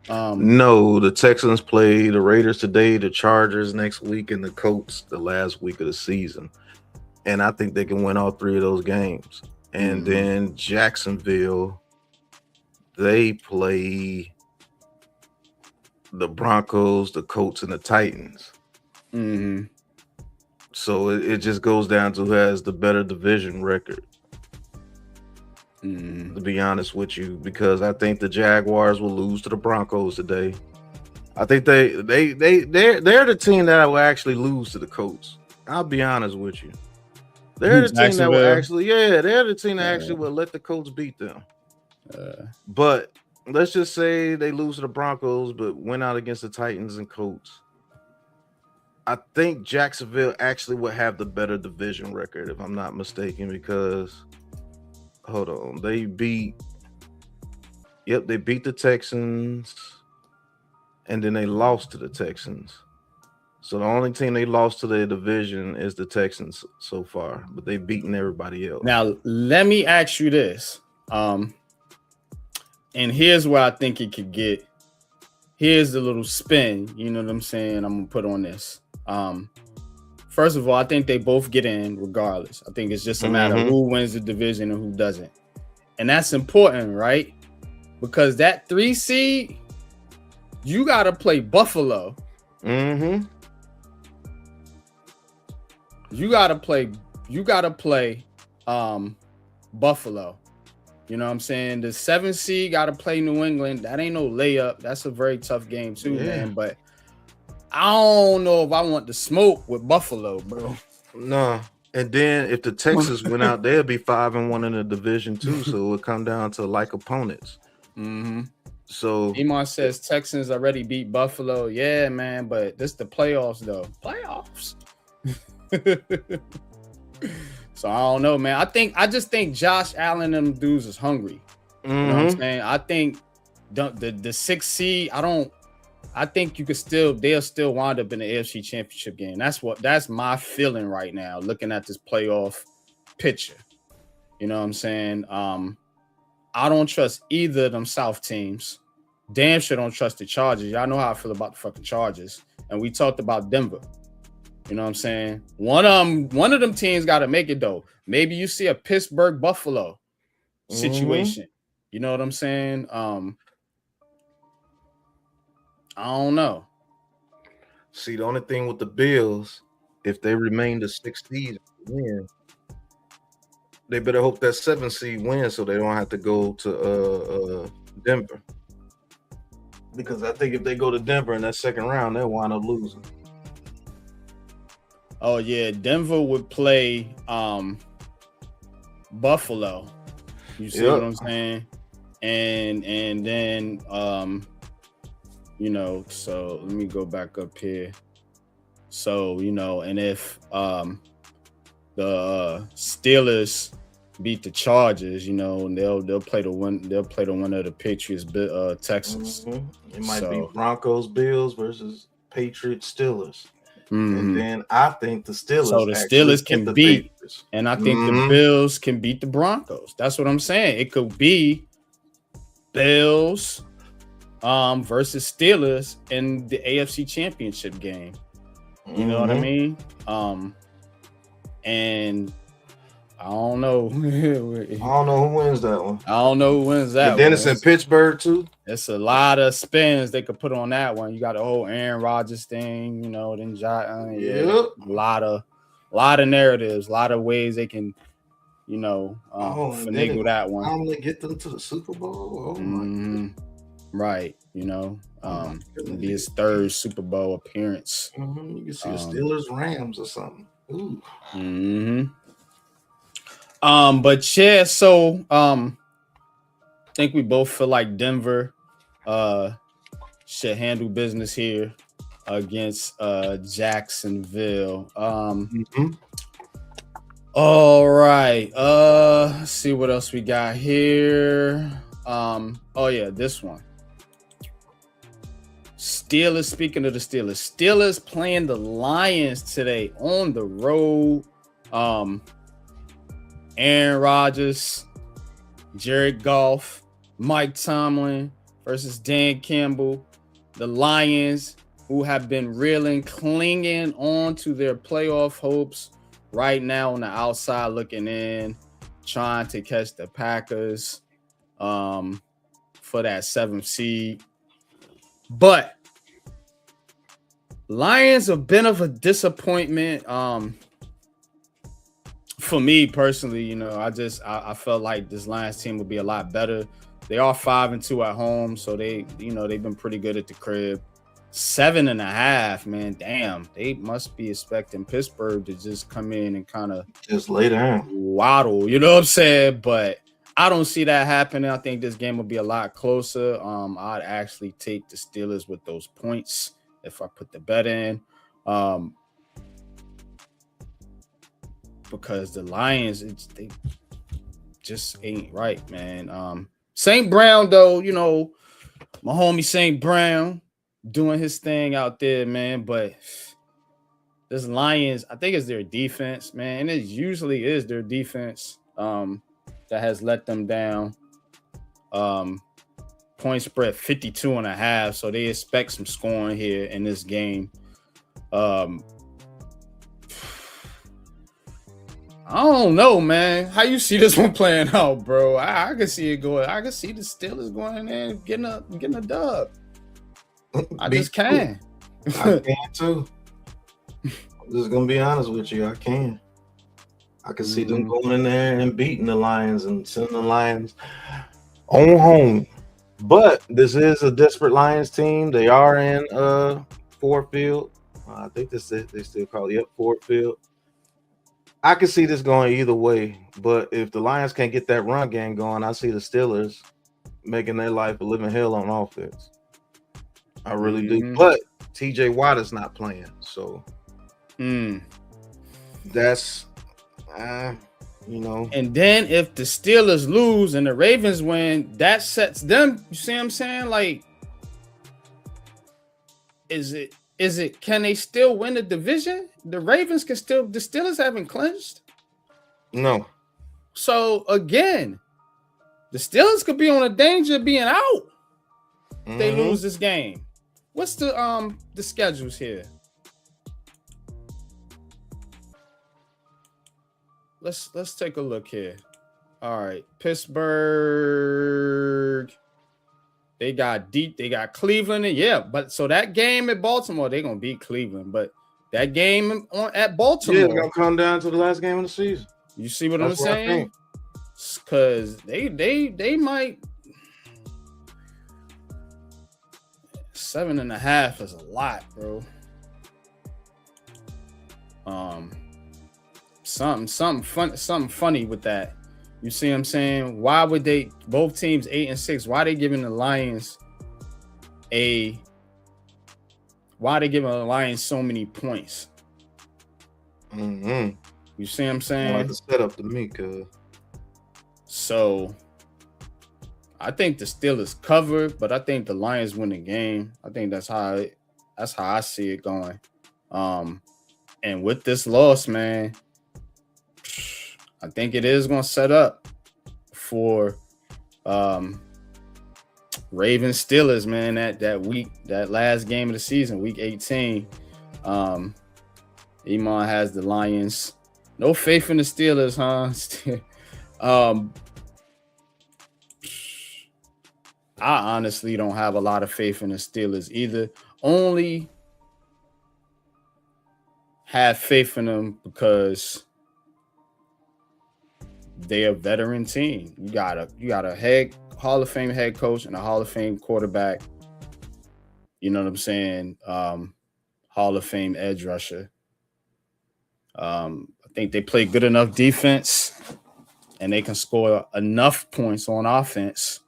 No, the Texans play the Raiders today, the Chargers next week, and the Colts the last week of the season. And I think they can win all 3 of those games. And then Jacksonville they play the Broncos, the Colts, and the Titans. Mm-hmm. So it just goes down to who has the better division record. Mm-hmm. To be honest with you, because I think the Jaguars will lose to the Broncos today. I think they're the team that will actually lose to the Colts. I'll be honest with you. They're the team that will actually, they're the team that actually will let the Colts beat them. But let's just say they lose to the Broncos, but win out against the Titans and Colts. I think Jacksonville actually would have the better division record, if I'm not mistaken, because hold on, they beat the Texans, and then they lost to the Texans. So the only team they lost to their division is the Texans so far, but they've beaten everybody else. Now, let me ask you this. And here's where I think it could get. Here's the little spin, you know what I'm saying, I'm going to put on this. First of all, I think they both get in regardless. I think it's just a matter of who wins the division and who doesn't. And that's important, right? Because that 3 seed, you got to play Buffalo. Mm-hmm. You gotta play Buffalo. You know what I'm saying? The 7 seed gotta play New England. That ain't no layup. That's a very tough game too, man. But I don't know if I want to smoke with Buffalo, bro. No. And then if the Texans went out, they'll be 5-1 in the division too. So it would come down to like opponents. Mm-hmm. So Iman says Texans already beat Buffalo. Yeah, man, but this the playoffs though. Playoffs. So I don't know, man. I just think Josh Allen and them dudes is hungry. You know what I'm saying? I think the 6 seed, I think they'll still wind up in the AFC Championship game. That's my feeling right now, looking at this playoff picture. You know what I'm saying? I don't trust either of them South teams. Damn sure don't trust the Chargers. Y'all know how I feel about the fucking Chargers. And we talked about Denver. You know what I'm saying? One of them teams got to make it though. Maybe you see a Pittsburgh Buffalo situation. You know what I'm saying? I don't know. See, the only thing with the Bills, if they remain the 6th seed win, they better hope that 7th seed wins so they don't have to go to Denver. Because I think if they go to Denver in that second round, they'll wind up losing. Oh yeah, Denver would play Buffalo. You see what I'm saying? And then you know, so let me go back up here. So, you know, and if the Steelers beat the Chargers, you know, and they'll play the winner of the Patriots Texans. It might be Broncos Bills versus Patriots Steelers. And then I think the Steelers. So the Steelers can beat, Patriots. And I think the Bills can beat the Broncos. That's what I'm saying. It could be Bills versus Steelers in the AFC Championship game. You know what I mean? And I don't know. I don't know who wins that one. I don't know who wins that one. Then it's in Pittsburgh too. It's a lot of spins they could put on that one. You got the whole Aaron Rodgers thing, you know, then a lot of narratives, a lot of ways they can, you know, finagle that one. I'm gonna get them to the Super Bowl. Oh my God. Right, you know, it'll be his 3rd Super Bowl appearance. You can see the Steelers Rams or something. Ooh. But yeah, so I think we both feel like Denver should handle business here against Jacksonville. All right. Let's see what else we got here. Oh yeah, this one. Steelers, speaking of the Steelers playing the Lions today on the road. Aaron Rodgers, Jared Goff, Mike Tomlin versus Dan Campbell. The Lions, who have been reeling, clinging on to their playoff hopes right now on the outside looking in, trying to catch the Packers for for that 7th seed. But Lions a bit of a disappointment. For me personally, you know, I felt like this Lions team would be a lot better. They are 5-2 at home, so they've been pretty good at the crib. 7.5, man, damn. They must be expecting Pittsburgh to just come in and kind of just lay down, waddle. You know what I'm saying? But I don't see that happening. I think this game will be a lot closer. I'd actually take the Steelers with those points if I put the bet in. Because the Lions, they just ain't right, man. St. Brown, though, you know, my homie St. Brown doing his thing out there, man. But this Lions, I think it's their defense, man. And it usually is their defense that has let them down. Point spread 52.5, so they expect some scoring here in this game. I don't know, man. How you see this one playing out, bro? I can see it going. I can see the Steelers going in there and getting a dub. I just can. I can too. I'm just gonna be honest with you. I can. I can see them going in there and beating the Lions and sending the Lions on home. But this is a desperate Lions team. They are in Ford Field. I think they still call it Ford Field. I can see this going either way, but if the Lions can't get that run game going, I see the Steelers making their life a living hell on offense. I really do. But TJ Watt is not playing, so that's you know. And then if the Steelers lose and the Ravens win, that sets them. You see what I'm saying? Like, is it? Can they still win the division? The Ravens can still. The Steelers haven't clinched. No. So again, the Steelers could be on a danger of being out if they lose this game. What's the schedules here? Let's take a look here. All right, Pittsburgh. They got Cleveland, but so that game at Baltimore, they're gonna beat Cleveland. But that game at Baltimore, it's gonna come down to the last game of the season. You see what I'm saying? Because they might 7.5 is a lot, bro. Something funny with that. You see what I'm saying? Why would they, both teams 8-6, why are they giving the Lions so many points? You see what I'm saying? I like the setup to me, cuz. So I think the Steelers cover, but I think the Lions win the game. I think that's how I see it going. And with this loss, man, I think it is going to set up for Ravens Steelers, man, that week, that last game of the season, week 18. Iman has the Lions. No faith in the Steelers, huh? I honestly don't have a lot of faith in the Steelers either. Only have faith in them because they're a veteran team. You got a Hall of Fame head coach and a Hall of Fame quarterback. You know what I'm saying? Hall of Fame edge rusher. I think they play good enough defense and they can score enough points on offense,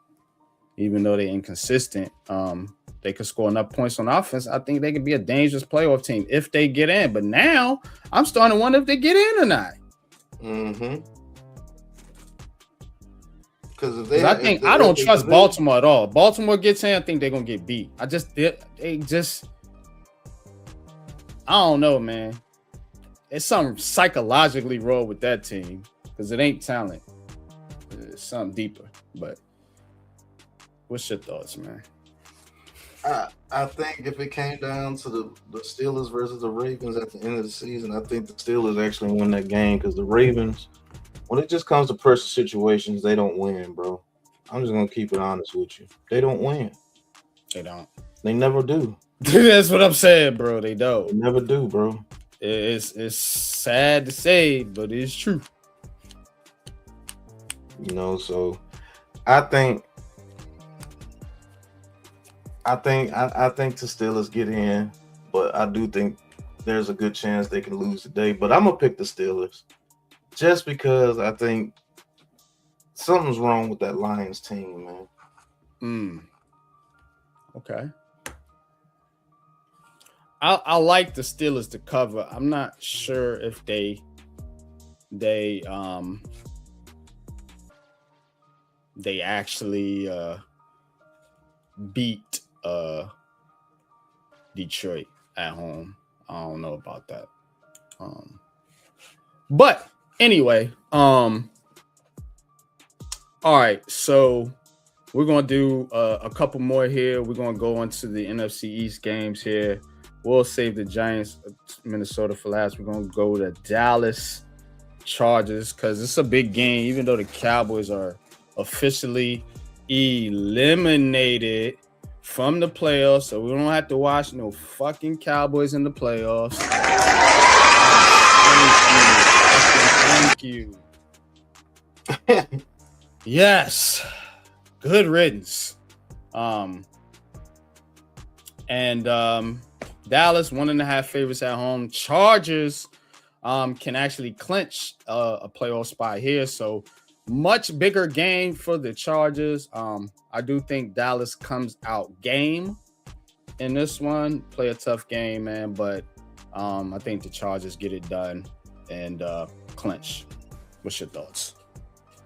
even though they're inconsistent. They can score enough points on offense. I think they could be a dangerous playoff team if they get in. But now I'm starting to wonder if they get in or not. Because I don't trust Baltimore at all. Baltimore gets in, I think they're gonna get beat. I don't know, man. It's something psychologically wrong with that team because it ain't talent. It's something deeper. But what's your thoughts, man? I think if it came down to the Steelers versus the Ravens at the end of the season, I think the Steelers actually win that game because the Ravens, when it just comes to pressure situations, they don't win, bro. I'm just gonna keep it honest with you. They don't win. They don't. They never do. That's what I'm saying, bro. They They don't. never do, bro. It's sad to say, but it's true. You know, so I think the Steelers get in, but I do think there's a good chance they can lose today. But I'm gonna pick the Steelers just because I think something's wrong with that Lions team, man. Okay. I like the Steelers to cover. I'm not sure if they actually beat Detroit at home. I don't know about that. But anyway, all right, so we're gonna do a couple more here. We're gonna go into the NFC East games here. We'll save the Giants, Minnesota for last. We're gonna go to Dallas Chargers because it's a big game, even though the Cowboys are officially eliminated from the playoffs, so we don't have to watch no fucking Cowboys in the playoffs. Thank you. Yes. Good riddance. Dallas 1.5 favorites at home. Chargers can actually clinch a playoff spot here, so much bigger game for the Chargers. I do think Dallas comes out game in this one. Play a tough game, man, but I think the Chargers get it done and clinch. What's your thoughts?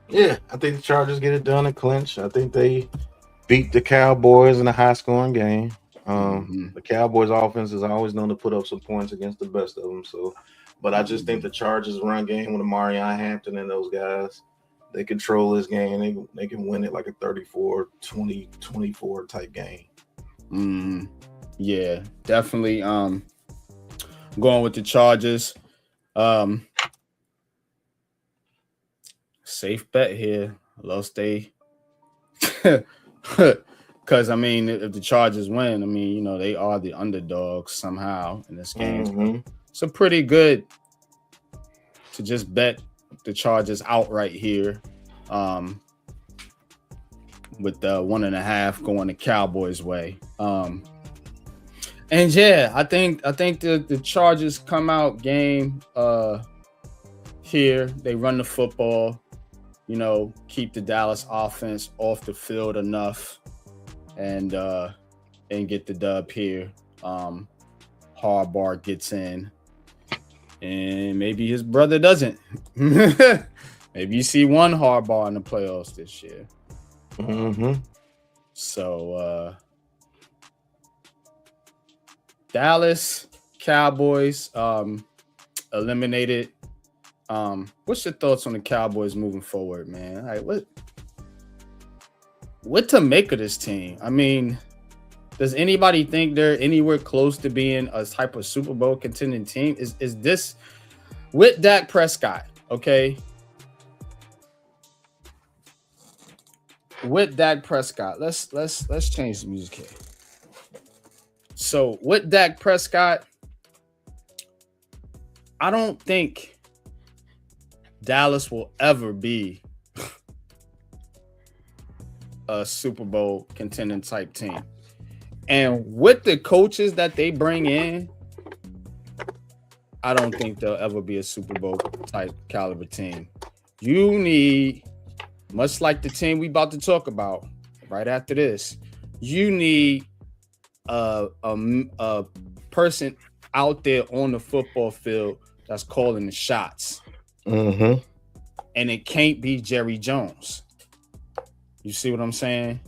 Yeah, I think the Chargers get it done and clinch. I think they beat the Cowboys in a high-scoring game. The Cowboys' offense is always known to put up some points against the best of them. So, but I just think the Chargers' run game with Marion Hampton and those guys, they control this game. They can win it like a 34-20, 24 type game. Yeah, definitely. Going with the Chargers. Safe bet here. Low stay. Because, I mean, if the Chargers win, I mean, you know, they are the underdogs somehow in this game. So pretty good to just bet the Chargers outright here with the 1.5 going the Cowboys' way. And, yeah, I think the Chargers come out game here. They run the football, you know, keep the Dallas offense off the field enough. And get the dub here. Harbaugh gets in, and maybe his brother doesn't. Maybe you see one Harbaugh in the playoffs this year. So Dallas Cowboys eliminated. What's your thoughts on the Cowboys moving forward, man? Like, what to make of this team? I mean, does anybody think they're anywhere close to being a type of Super Bowl contending team? Is this with Dak Prescott? Okay, with Dak Prescott, let's change the music here. So with Dak Prescott, I don't think Dallas will ever be a Super Bowl contending type team. And with the coaches that they bring in, I don't think they'll ever be a Super Bowl type caliber team. You need, much like the team we about to talk about right after this, you need a person out there on the football field that's calling the shots. And it can't be Jerry Jones. You see what I'm saying?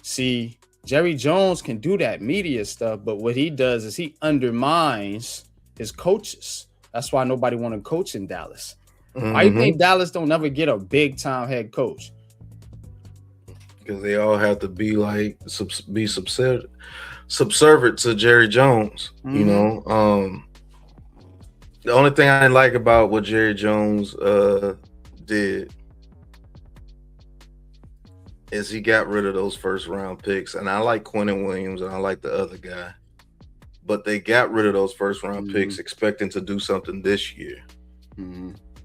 See, Jerry Jones can do that media stuff, but what he does is he undermines his coaches. That's why nobody want to coach in Dallas. Why do you think Dallas don't ever get a big time head coach? Because they all have to be like be subservient to Jerry Jones. You know, the only thing I didn't like about what Jerry Jones did is he got rid of those first round picks, and I like Quentin Williams and I like the other guy, but they got rid of those first round picks expecting to do something this year.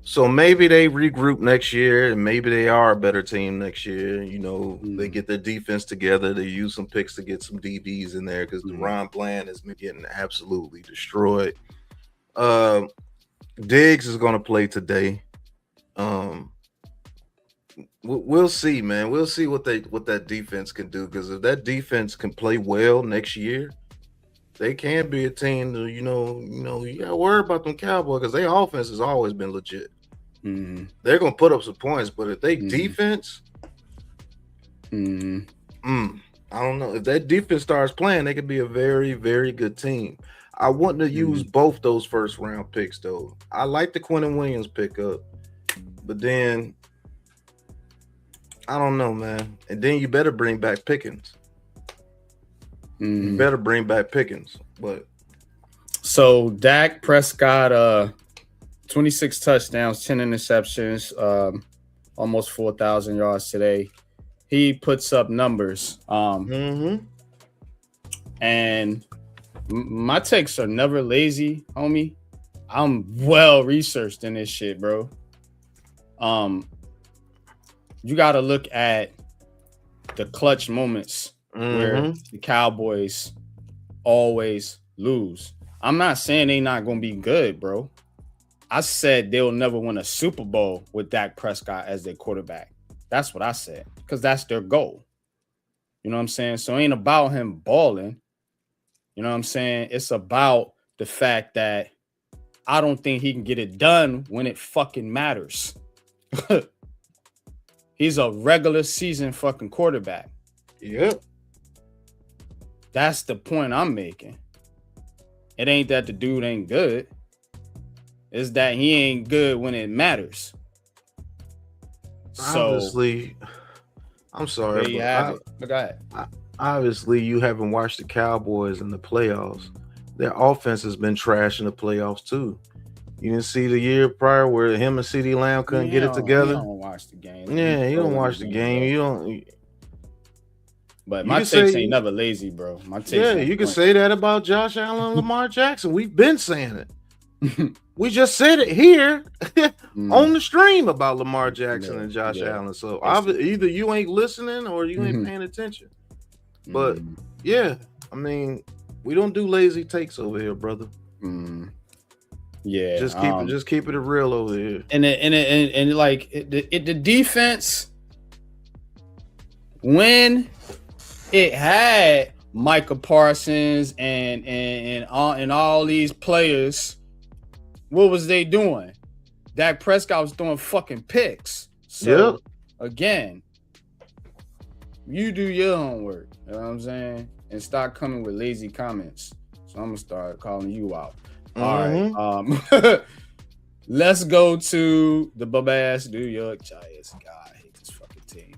So maybe they regroup next year, and maybe they are a better team next year. You know, they get their defense together. They use some picks to get some DBs in there because Deron Bland has been getting absolutely destroyed. Diggs is going to play today. We'll see, man. We'll see what that defense can do, because if that defense can play well next year, they can be a team that, you gotta worry about them Cowboys, because their offense has always been legit. They're gonna put up some points, but if they defense, I don't know. If that defense starts playing, they could be a very, very good team. I want to use both those first round picks, though. I like the Quentin Williams pickup, but then I don't know, man. And then you better bring back Pickens. You better bring back Pickens. But so Dak Prescott, 26 touchdowns, 10 interceptions, almost 4,000 yards today. He puts up numbers. And my takes are never lazy, homie. I'm well researched in this shit, bro. You got to look at the clutch moments where the Cowboys always lose. I'm not saying they're not going to be good, bro. I said they'll never win a Super Bowl with Dak Prescott as their quarterback. That's what I said, because that's their goal. You know what I'm saying? So it ain't about him balling. You know what I'm saying? It's about the fact that I don't think he can get it done when it fucking matters. He's a regular season fucking quarterback. Yep. That's the point I'm making. It ain't that the dude ain't good. It's that he ain't good when it matters. So obviously, I'm sorry. There you have it. Go ahead. Obviously, you haven't watched the Cowboys in the playoffs. Their offense has been trash in the playoffs too. You didn't see the year prior where him and CeeDee Lamb couldn't get it together. You don't watch the game. Yeah, you don't watch the game. You don't. But my takes ain't never lazy, bro. My takes. Yeah, you can say that about Josh Allen and Lamar Jackson. We've been saying it. We just said it here on the stream about Lamar Jackson and Josh Allen. So either you ain't listening or you ain't paying attention. But yeah, I mean, we don't do lazy takes over here, brother. Yeah, just keep it real over here. And like the defense, when it had Micah Parsons and all these players, what was they doing? Dak Prescott was throwing fucking picks. So again, you do your homework. You know what I'm saying? And start coming with lazy comments. So I'm gonna start calling you out. All right. Let's go to the bum-ass New York Giants. God, I hate this fucking team.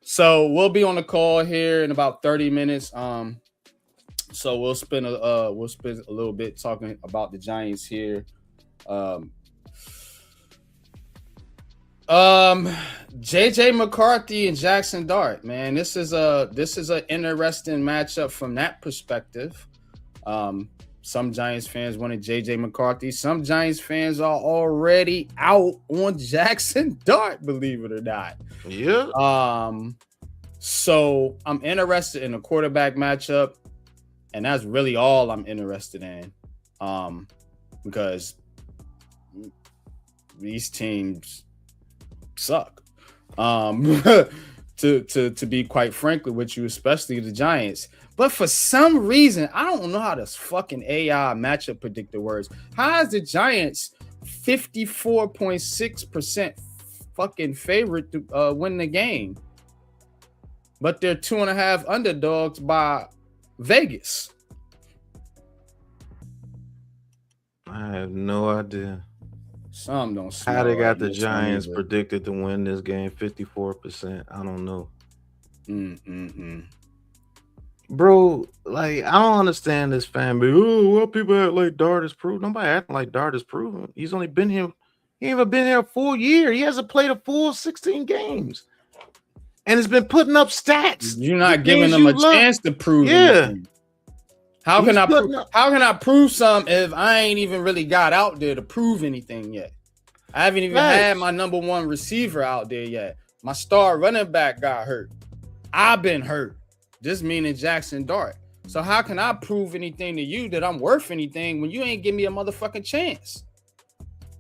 So we'll be on the call here in about 30 minutes. So we'll spend a little bit talking about the Giants here. JJ McCarthy and Jackson Dart, man. This is an interesting matchup from that perspective. Some Giants fans wanted JJ McCarthy. Some Giants fans are already out on Jackson Dart, believe it or not. Yeah. So I'm interested in a quarterback matchup, and that's really all I'm interested in. Because these teams suck. To be quite frankly with you, especially the Giants. But for some reason, I don't know how this fucking AI matchup predictor works. How is the Giants 54.6% fucking favorite to win the game? But they're 2.5 underdogs by Vegas. I have no idea. Some don't. How they got the Giants predicted to win this game 54%? I don't know. Bro, like, I don't understand this fan base. Oh, well, people act like Dart is proven. Nobody acting like Dart is proven. He's only been here. He ain't even been here a full year. He hasn't played a full 16 games. and has been putting up stats. You're not giving them a chance to prove anything. How can I prove something if I ain't even really got out there to prove anything yet? I haven't even had my number one receiver out there yet. My star running back got hurt. I've been hurt. This meaning Jackson Dart. So how can I prove anything to you that I'm worth anything when you ain't give me a motherfucking chance?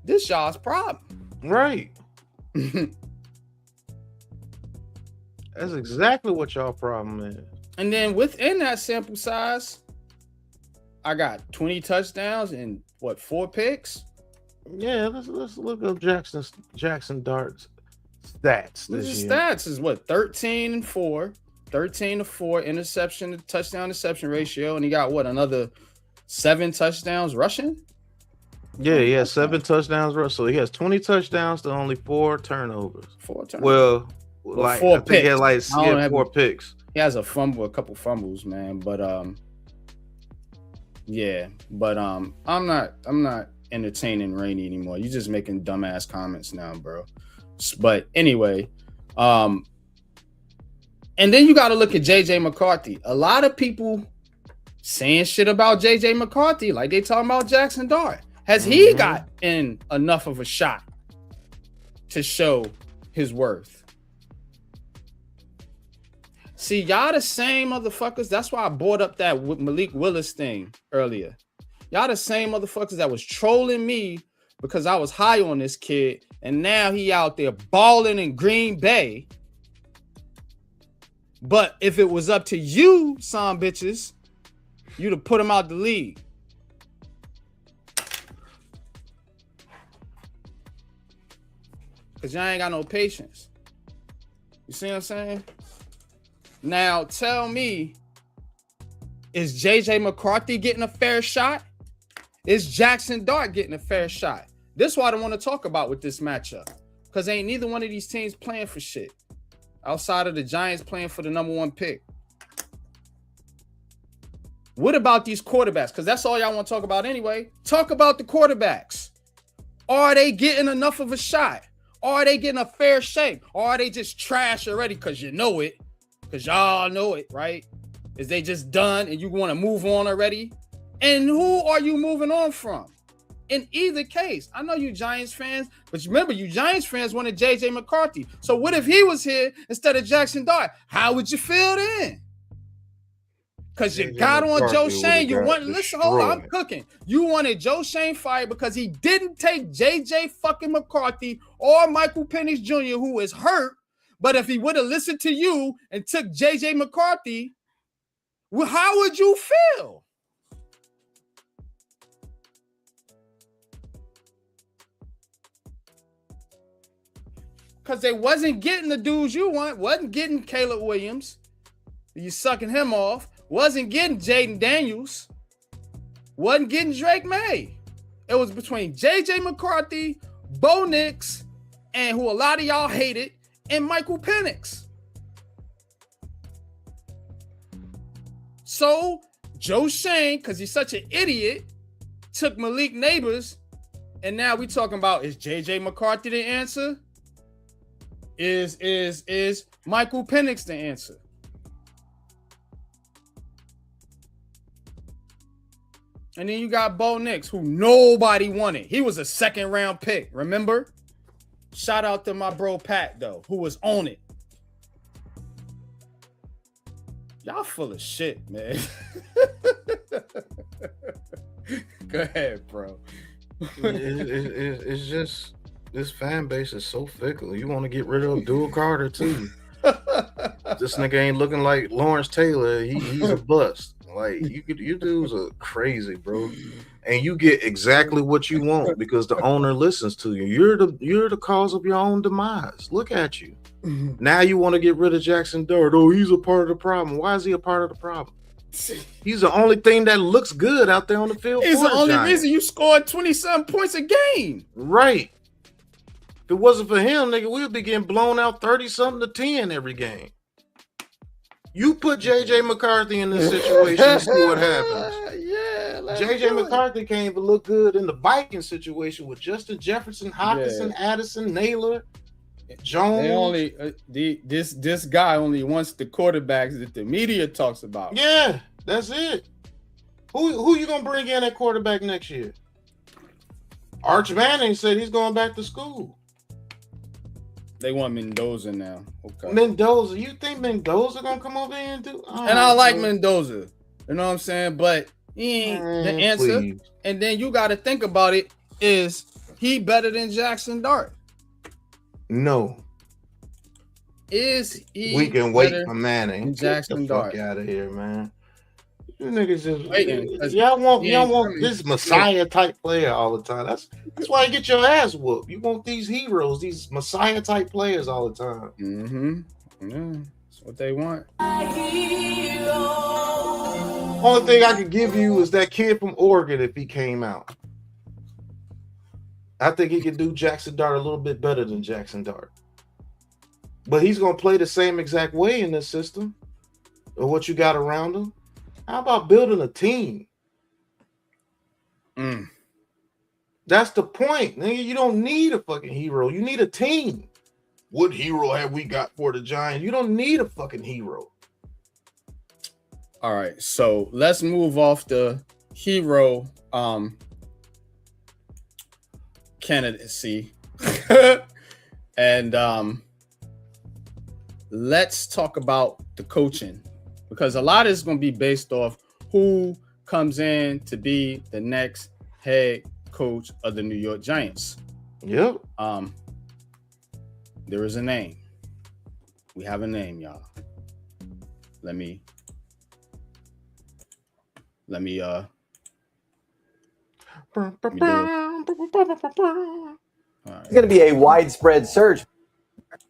This y'all's problem. Right. That's exactly what y'all problem is. And then within that sample size, I got 20 touchdowns and 4 picks? Yeah, let's look up Jackson Dart's stats. His stats is 13-4. 13-4 interception to touchdown interception ratio, and he got another 7 touchdowns rushing. Yeah, he has 7 touchdowns rushing. So he has 20 touchdowns to only 4 turnovers. 4 turnovers. Well, 4 I think picks. he had 4 picks. He has a couple fumbles, man. But I'm not entertaining Rainey anymore. You're just making dumbass comments now, bro. But anyway, and then you got to look at JJ McCarthy. A lot of people saying shit about JJ McCarthy, like they talking about Jackson Dart. Has he got in enough of a shot to show his worth? See, y'all the same motherfuckers. That's why I brought up that Malik Willis thing earlier. Y'all the same motherfuckers that was trolling me because I was high on this kid, and now he out there balling in Green Bay. But if it was up to you, son bitches, you'd have put him out the league. Because y'all ain't got no patience. You see what I'm saying? Now, tell me, is JJ McCarthy getting a fair shot? Is Jackson Dart getting a fair shot? This is what I want to talk about with this matchup. Because ain't neither one of these teams playing for shit. Outside of the Giants playing for the number 1 pick. What about these quarterbacks? Because that's all y'all want to talk about anyway. Talk about the quarterbacks. Are they getting enough of a shot? Are they getting a fair shake? Or are they just trash already because you know it? Because y'all know it, right? Is they just done and you want to move on already? And who are you moving on from? In either case, I know you Giants fans, but remember, you Giants fans wanted JJ McCarthy. So what if he was here instead of Jackson Dart? How would you feel then? Because you got on Joe Shane. You want listen, hold on, I'm cooking. You wanted Joe Shane fired because he didn't take JJ fucking McCarthy or Michael Penix Jr., who is hurt. But if he would have listened to you and took JJ McCarthy, well, how would you feel? Because they wasn't getting the dudes you want, wasn't getting Caleb Williams. You sucking him off. Wasn't getting Jaden Daniels. Wasn't getting Drake May. It was between JJ McCarthy, Bo Nix, and who a lot of y'all hated, and Michael Penix. So Joe Shane, because he's such an idiot, took Malik Neighbors, and now we talking about, is JJ McCarthy the answer? Is Michael Penix the answer? And then you got Bo Nix, who nobody wanted. He was a 2nd round pick, remember? Shout out to my bro Pat, though, who was on it. Y'all full of shit, man. Go ahead, bro. It's just, this fan base is so fickle. You want to get rid of Abdul Carter, too. This nigga ain't looking like Lawrence Taylor. He's a bust. Like, you dudes are crazy, bro. And you get exactly what you want because the owner listens to you. You're the cause of your own demise. Look at you. Now you want to get rid of Jackson Dart. Oh, he's a part of the problem. Why is he a part of the problem? He's the only thing that looks good out there on the field. He's the only reason you scored 27 points a game. Right. If it wasn't for him, nigga, we would be getting blown out 30-something to 10 every game. You put JJ McCarthy in this situation and see what happens. Yeah, JJ McCarthy can't even look good in the Viking situation with Justin Jefferson, Hawkinson, Addison, Naylor. Jones. They only this guy only wants the quarterbacks that the media talks about. Yeah, that's it. Who you gonna bring in at quarterback next year? Arch Manning said he's going back to school. They want Mendoza now. Okay. Mendoza, you think Mendoza gonna come over here and do? And I like Mendoza. You know what I'm saying? But he ain't the answer. Please. And then you got to think about it. Is he better than Jackson Dart? No. Is he? We can wait for Manning. Jackson Get the fuck Dart out of here, man. You niggas just waiting. Y'all want this Messiah type player all the time. That's why you get your ass whooped. You want these heroes, these Messiah type players all the time. Mm-hmm. Yeah, that's what they want. Only thing I could give you is that kid from Oregon if he came out. I think he could do Jackson Dart a little bit better than Jackson Dart. But he's going to play the same exact way in this system or what you got around him. How about building a team? That's the point. Nigga, you don't need a fucking hero. You need a team. What hero have we got for the Giants? You don't need a fucking hero. All right, so let's move off the hero candidacy and let's talk about the coaching, because a lot is going to be based off who comes in to be the next head coach of the New York Giants. Yep. There is a name. We have a name, y'all. Let me do it. It's going to be a widespread search.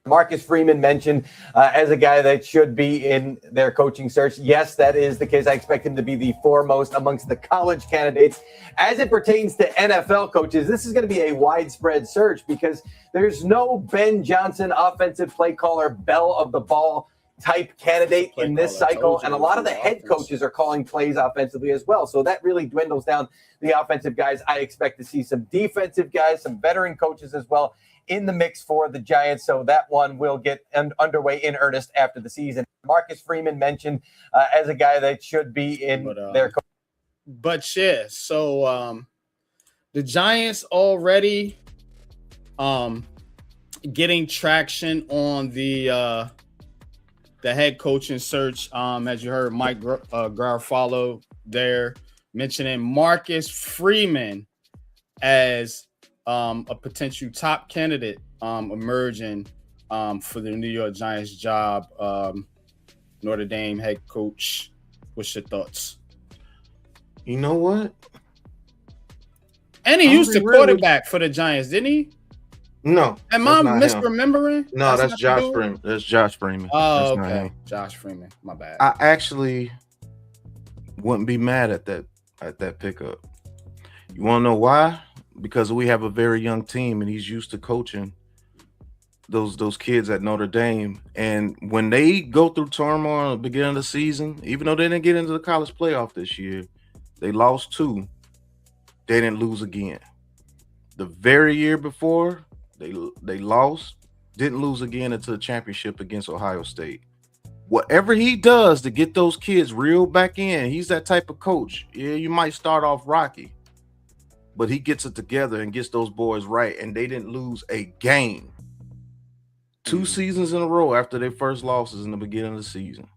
Marcus Freeman mentioned as a guy that should be in their coaching search. Yes, that is the case. I expect him to be the foremost amongst the college candidates. As it pertains to NFL coaches, this is going to be a widespread search because there's no Ben Johnson offensive play caller, bell of the ball type candidate in this cycle. And a lot of the head coaches are calling plays offensively as well. So that really dwindles down the offensive guys. I expect to see some defensive guys, some veteran coaches as well in the mix for the Giants. So that one will get underway in earnest after the season. Marcus Freeman mentioned as a guy that should be in their coach. But yeah, so the Giants already getting traction on the head coaching search. As you heard, Mike Garafolo there mentioning Marcus Freeman as a potential top candidate emerging for the New York Giants job. Notre Dame head coach. What's your thoughts? You know what? And he used to quarterback for the Giants, didn't he? No. Am I misremembering? No, that's Josh Freeman. That's Josh Freeman. Oh, okay. Josh Freeman. My bad. I actually wouldn't be mad at that pickup. You want to know why? Because we have a very young team and he's used to coaching those kids at Notre Dame. And when they go through turmoil at the beginning of the season, even though they didn't get into the college playoff this year, they lost 2. They didn't lose again. The very year before, they lost, didn't lose again into the championship against Ohio State. Whatever he does to get those kids reeled back in, he's that type of coach. Yeah, you might start off rocky, but he gets it together and gets those boys right, and they didn't lose a game 2 seasons in a row after their first losses in the beginning of the season.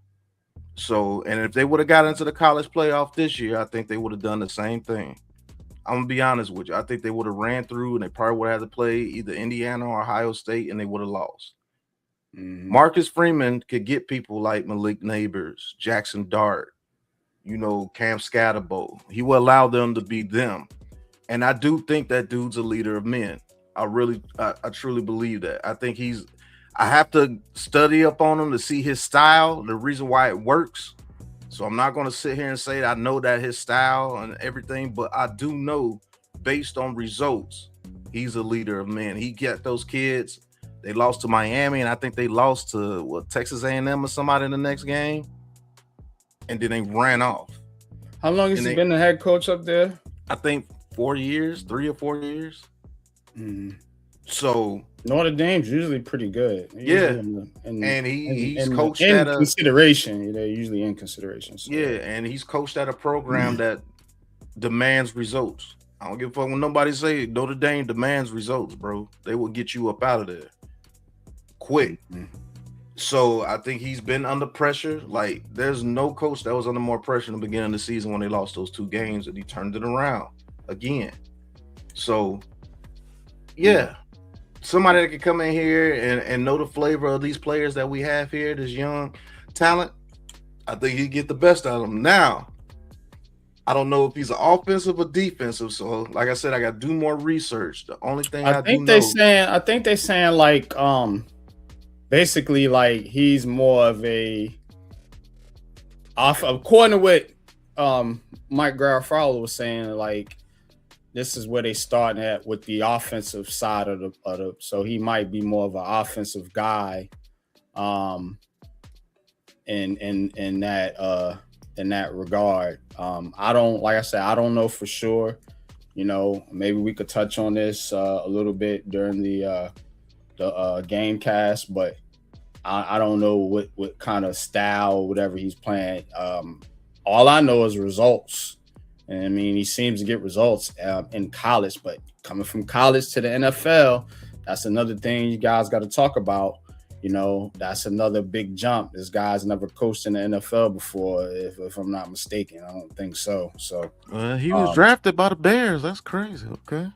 So, and if they would have got into the college playoff this year, I think they would have done the same thing. I'm going to be honest with you. I think they would have ran through and they probably would have had to play either Indiana or Ohio State, and they would have lost. Marcus Freeman could get people like Malik Neighbors, Jackson Dart, Cam Scatterbo. He will allow them to be them. And I do think that dude's a leader of men. I truly believe that. I have to study up on him to see his style, the reason why it works. So I'm not going to sit here and say that I know that his style and everything, but I do know based on results, he's a leader of men. He got those kids. They lost to Miami, and I think they lost to Texas A&M or somebody in the next game, and then they ran off. How long has he been the head coach up there? I think 4 years, 3 or 4 years. So Notre Dame's usually pretty good. He's coached in at a consideration. They're usually in consideration. So. Yeah, and he's coached at a program that demands results. I don't give a fuck when nobody say Notre Dame demands results, bro. They will get you up out of there quick. So I think he's been under pressure. Like, there's no coach that was under more pressure in the beginning of the season when they lost those 2 games, and he turned it around again. So, yeah, somebody that can come in here and know the flavor of these players that we have here, this young talent, I think he'd get the best out of them. Now, I don't know if he's an offensive or defensive. So, like I said, I got to do more research. The only thing I think they're saying like basically like he's more of a according to what Mike Garafolo was saying, like this is where they starting at with the offensive side of the so he might be more of an offensive guy in that regard. I don't know for sure. You know, maybe we could touch on this a little bit during the game cast, but I don't know what kind of style or whatever he's playing. All I know is results. And I mean, he seems to get results in college, but coming from college to the NFL, that's another thing you guys got to talk about. You know, that's another big jump. This guy's never coached in the NFL before, if I'm not mistaken. I don't think so. So he was drafted by the Bears. That's crazy. Okay.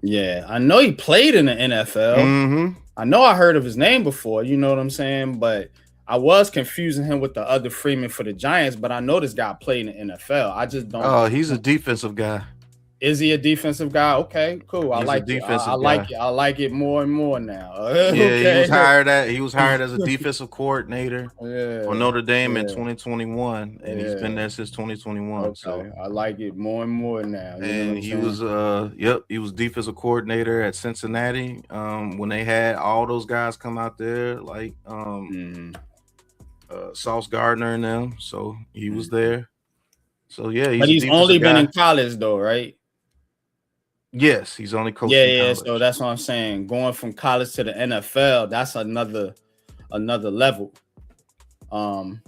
Yeah, I know he played in the NFL. Mm-hmm. I know I heard of his name before. You know what I'm saying? But I was confusing him with the other Freeman for the Giants. But I know this guy played in the NFL. I just don't. Oh, he's a defensive guy. Is he a defensive guy? Okay, cool. I like it. I like it more and more now. Okay. Yeah, he was hired as a defensive coordinator for Notre Dame in 2021, and he's been there since 2021. Okay. So I like it more and more now. And he was defensive coordinator at Cincinnati when they had all those guys come out there, like Sauce Gardner and them. So he was there. So yeah, but he's only been in college though, right? Yes, he's only coached. Yeah. So that's what I'm saying. Going from college to the NFL, that's another level. You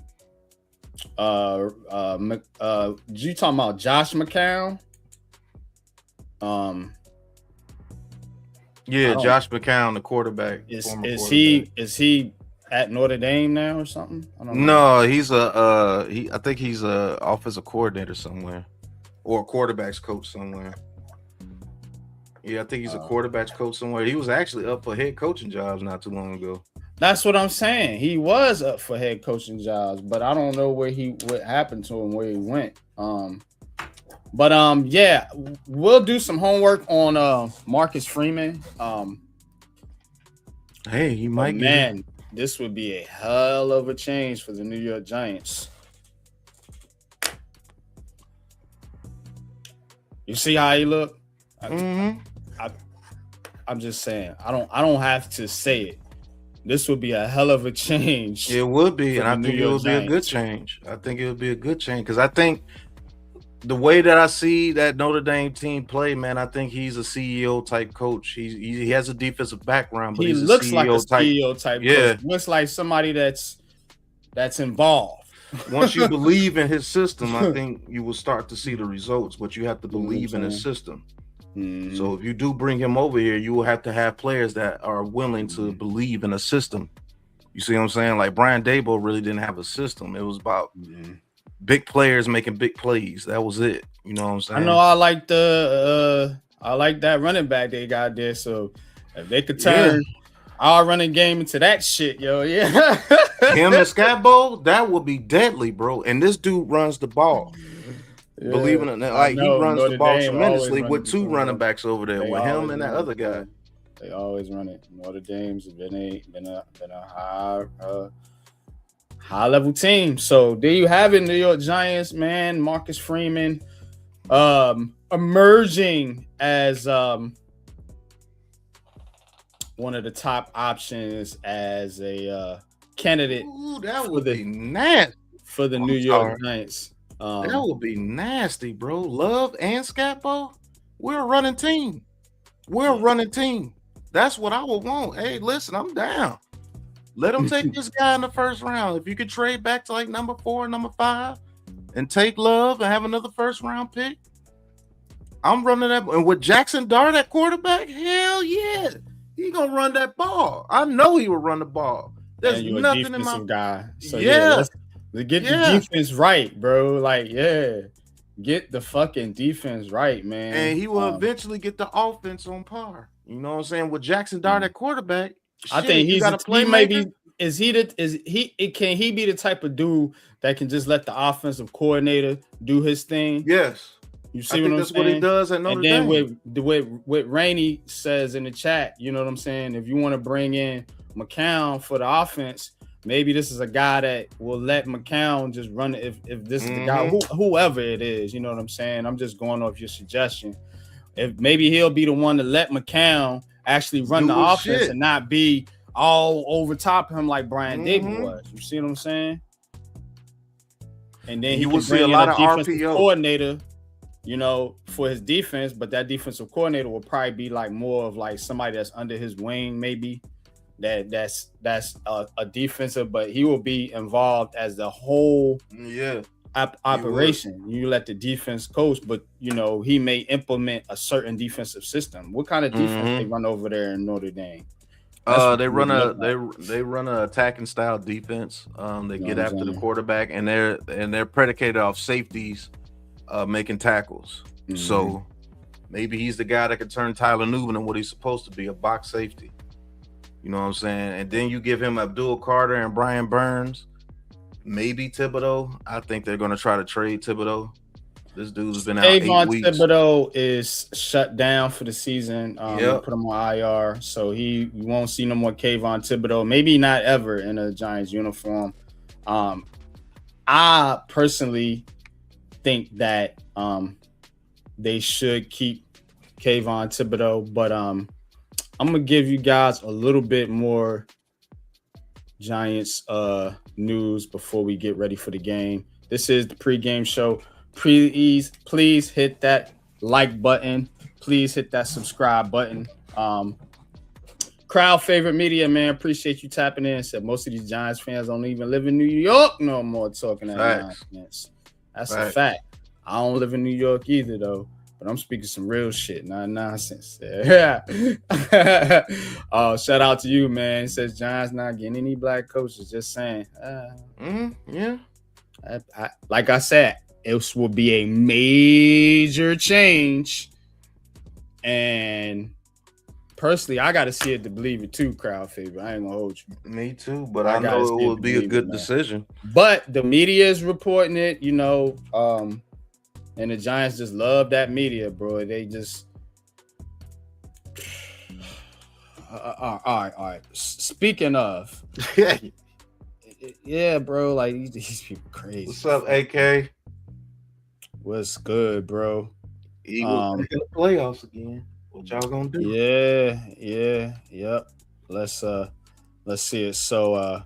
talking about Josh McCown? Josh McCown, the quarterback. Is he at Notre Dame now or something? I don't know. No, he's I think he's a offensive coordinator somewhere, or a quarterbacks coach somewhere. Yeah, I think he's a quarterbacks coach somewhere. He was actually up for head coaching jobs not too long ago. That's what I'm saying. He was up for head coaching jobs, but I don't know what happened to him, where he went. Yeah, we'll do some homework on Marcus Freeman. Hey, he might. Man, this would be a hell of a change for the New York Giants. You see how he look? I'm just saying. I don't have to say it. This would be a hell of a change. It would be, and I think it would be a good change. I think it would be a good change because I think the way that I see that Notre Dame team play, man, I think he's a CEO type coach. He has a defensive background, but he looks like a CEO type. Yeah, coach. Looks like somebody that's involved. Once you believe in his system, I think you will start to see the results. But you have to believe in his system. So if you do bring him over here, you will have to have players that are willing to believe in a system. You see what I'm saying? Like Brian Daboll really didn't have a system. It was about big players making big plays. That was it. You know what I'm saying? I know I like that running back they got there. So if they could turn our running game into that shit, yo, him and Scabo, that would be deadly, bro. And this dude runs the ball. Yeah, believe it or not, like he runs the ball tremendously with 2 running backs over there, with him and that other guy. They always run it. Notre Dame's been a high level team. So there you have it, New York Giants, man. Marcus Freeman emerging as one of the top options as a candidate. Ooh, that would be nasty for the New York Giants. That would be nasty, bro. Love and Scapo, we're a running team. That's what I would want. Hey, listen, I'm down. Let him take this guy in the first round. If you could trade back to like number 4, number 5, and take Love and have another first round pick, I'm running that. And with Jackson Dart at quarterback, hell yeah, he gonna run that ball. I know he will run the ball. There's nothing in my guy. So yeah. Let's get the defense right, bro. Like, get the fucking defense right, man. And he will eventually get the offense on par. You know what I'm saying? With Jackson Dart at quarterback, I think he's got a playmaker. Can he be the type of dude that can just let the offensive coordinator do his thing? Yes. You see what I'm saying? What he does at Notre Dame. And then what Rainey says in the chat, you know what I'm saying? If you want to bring in McCown for the offense, maybe this is a guy that will let McCown just run it. If this is the guy, whoever it is, you know what I'm saying? I'm just going off your suggestion. If maybe he'll be the one to let McCown actually run the offense and not be all over top of him like Brian Dable was. You see what I'm saying? And then you will see a lot of RPO coordinator, you know, for his defense, but that defensive coordinator will probably be like more of like somebody that's under his wing, maybe that's a defensive, but he will be involved as the whole operation. You let the defense coach, but you know he may implement a certain defensive system. What kind of defense they run over there in Notre Dame? They run a attacking style defense. They get after the quarterback, and they're predicated off safeties making tackles. So maybe he's the guy that can turn Tyler Newman into what he's supposed to be, a box safety. You know what I'm saying? And then you give him Abdul Carter and Brian Burns, maybe Thibodeau. I think they're going to try to trade Thibodeau. This dude's been out 8 weeks. Thibodeau is shut down for the season. Put him on IR, so you won't see no more Kayvon Thibodeau. Maybe not ever in a Giants uniform. I personally think that they should keep Kayvon Thibodeau, but I'm gonna give you guys a little bit more Giants news before we get ready for the game. This is the pregame show. Please hit that like button. Please hit that subscribe button. Crowd favorite media, man. Appreciate you tapping in. Said most of these Giants fans don't even live in New York no more. Talking that nonsense. That's a fact. I don't live in New York either, though. But I'm speaking some real shit, not nonsense. Yeah. Shout out to you, man. It says Giants not getting any black coaches. Just saying. Yeah. Like I said, it will be a major change. And personally, I got to see it to believe it too, crowd favorite. I ain't going to hold you. Me too, but I know it would be a good decision. But the media is reporting it, you know, and the Giants just love that media, bro. They just all right. Speaking of, yeah, bro. Like these people crazy. What's up, AK? What's good, bro? Eagles in the playoffs again. What y'all gonna do? Yep. Let's see it. So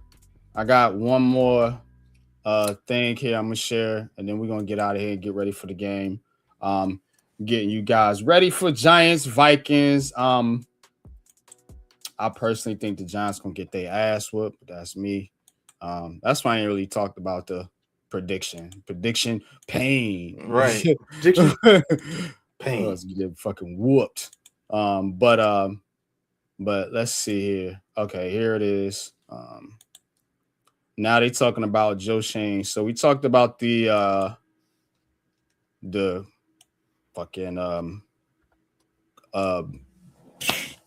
I got one more thing here I'm gonna share, and then we're gonna get out of here and get ready for the game. Getting you guys ready for Giants Vikings. I personally think the Giants gonna get their ass whooped. That's me. That's why I ain't really talked about the prediction pain. Right. Prediction pain. Let's get fucking whooped. But let's see here. Okay, here it is. Now they talking about Joe Shane. So we talked about the fucking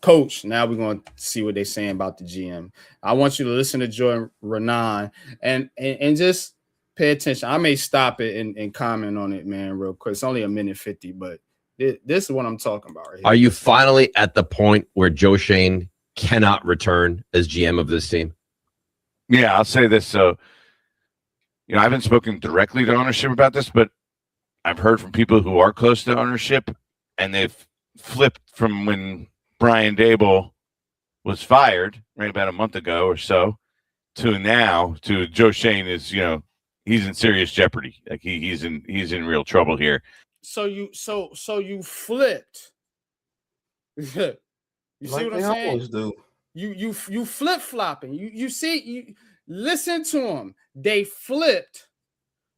coach. Now we're going to see what they're saying about the GM. I want you to listen to Jordan Renan and just pay attention. I may stop it and comment on it, man, real quick. It's only a minute 50, but this is what I'm talking about right here. Are you finally at the point where Joe Shane cannot return as GM of this team? Yeah, I'll say this. So, I haven't spoken directly to ownership about this, but I've heard from people who are close to ownership, and they've flipped from when Brian Dable was fired, right, about a month ago or so, to now, to Joe Shane is, he's in serious jeopardy. Like he's in real trouble here. So you flipped. You You see what I'm saying? Always do. You flip flopping. You see, you listen to them. They flipped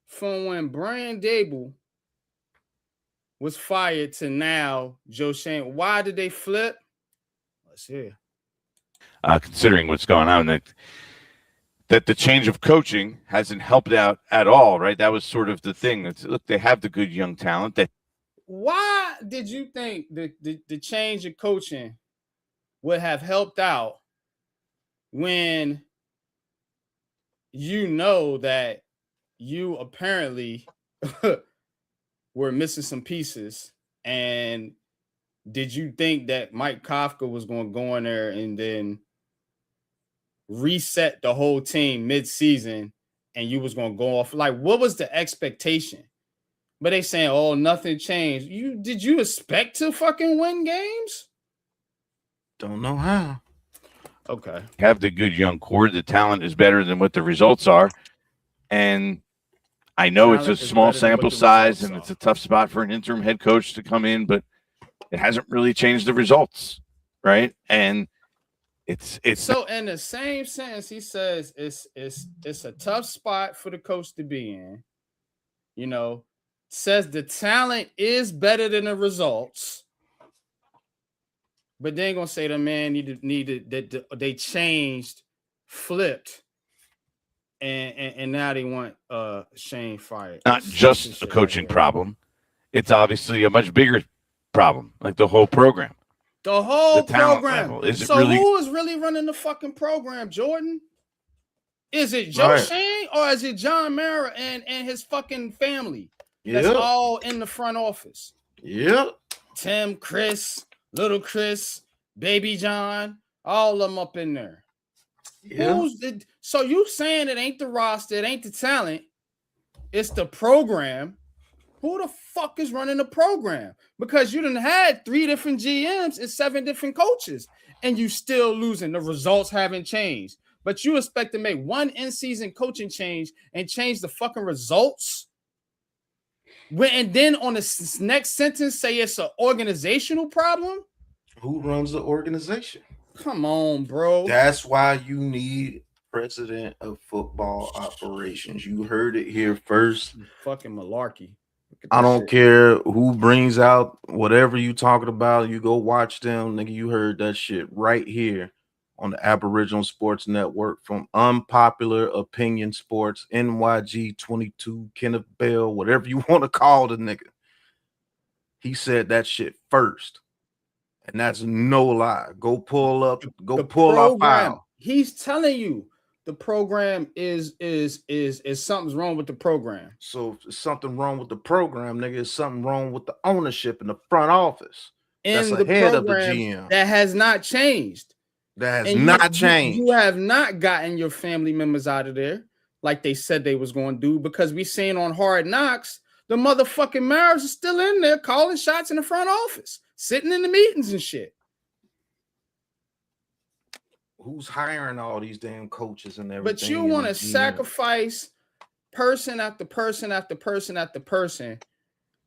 from when Brian Dable was fired to now Joe Shane. Why did they flip? Let's hear. Considering what's going on, that the change of coaching hasn't helped out at all, right? That was sort of the thing. Look, they have the good young talent. Why did you think the change of coaching would have helped out when you know that you apparently were missing some pieces? And did you think that Mike Kafka was going to go in there and then reset the whole team mid-season and you was going to go off? Like, what was the expectation? But they saying, oh, nothing changed. Did you expect to fucking win games? Don't know how. Okay. Have the good young core. The talent is better than what the results are. And I know it's a small sample size and it's a tough spot for an interim head coach to come in, but it hasn't really changed the results, right? And it's so in the same sentence, he says it's a tough spot for the coach to be in. You know, says the talent is better than the results. But they ain't gonna say the man needed that they changed, flipped, and now they want Shane fired. Not just a coaching problem. It's obviously a much bigger problem, like the whole program. The whole program. So really... who is really running the fucking program, Jordan? Is it Joe Shane or is it John Mara and his fucking family? That's all in the front office. Yep. Tim, Chris, Little Chris, Baby John, all of them up in there. Yeah. So you saying it ain't the roster, it ain't the talent, it's the program. Who the fuck is running the program? Because you done had 3 different GMs and 7 different coaches, and you still losing. The results haven't changed. But you expect to make one in-season coaching change and change the fucking results? And then on the next sentence say it's an organizational problem? Who runs the organization? Come on, bro. That's why you need president of football operations. You heard it here first. Fucking malarkey. I don't care who brings out whatever you talking about. You go watch them, nigga. You heard that shit right here on the Aboriginal Sports Network from Unpopular Opinion Sports, NYG 22, Kenneth Bell, whatever you want to call the nigga. He said that shit first. And that's no lie. Go pull up, pull our file. He's telling you the program is something's wrong with the program. So if something wrong with the program, nigga, is something wrong with the ownership in the front office. And that's the ahead of the program GM. That has not changed. That has not changed. You have not gotten your family members out of there like they said they was going to do, because we seen on Hard Knocks, the motherfucking Maras are still in there calling shots in the front office, sitting in the meetings and shit. Who's hiring all these damn coaches and everything? But you want to sacrifice person after person after person after person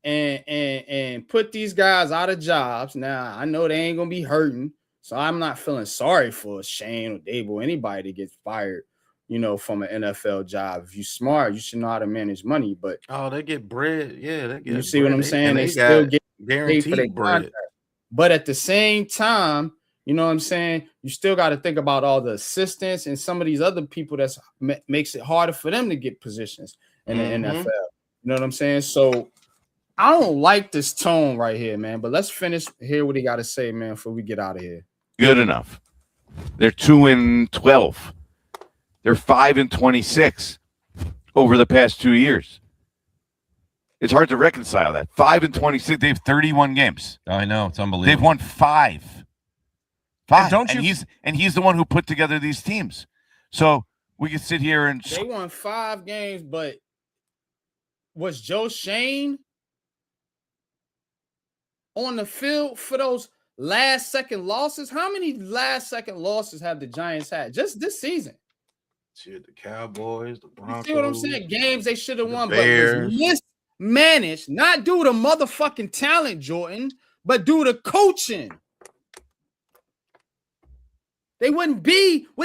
and put these guys out of jobs. Now, I know they ain't going to be hurting, so I'm not feeling sorry for Shane or Dable or anybody to get fired, you know, from an NFL job. If you're smart, you should know how to manage money. But they get bread. Yeah, they get. You see what I'm saying? They still get guaranteed bread. But at the same time, you know what I'm saying? You still got to think about all the assistants and some of these other people that makes it harder for them to get positions in the NFL. You know what I'm saying? So I don't like this tone right here, man. But let's hear what he got to say, man, before we get out of here. Good enough. They're 2-12. They're 5-26 over the past 2 years. It's hard to reconcile that. 5-26. They have 31 games. I know, it's unbelievable. They've won 5. And he's the one who put together these teams. So we can sit here and they won 5 games, but was Joe Shane on the field for those last second losses? How many last second losses have the Giants had just this season? Shit, the Cowboys, the Broncos. You see what I'm saying? Games they should have won, Bears. but was mismanaged, not due to motherfucking talent, Jordan, but due to coaching. They wouldn't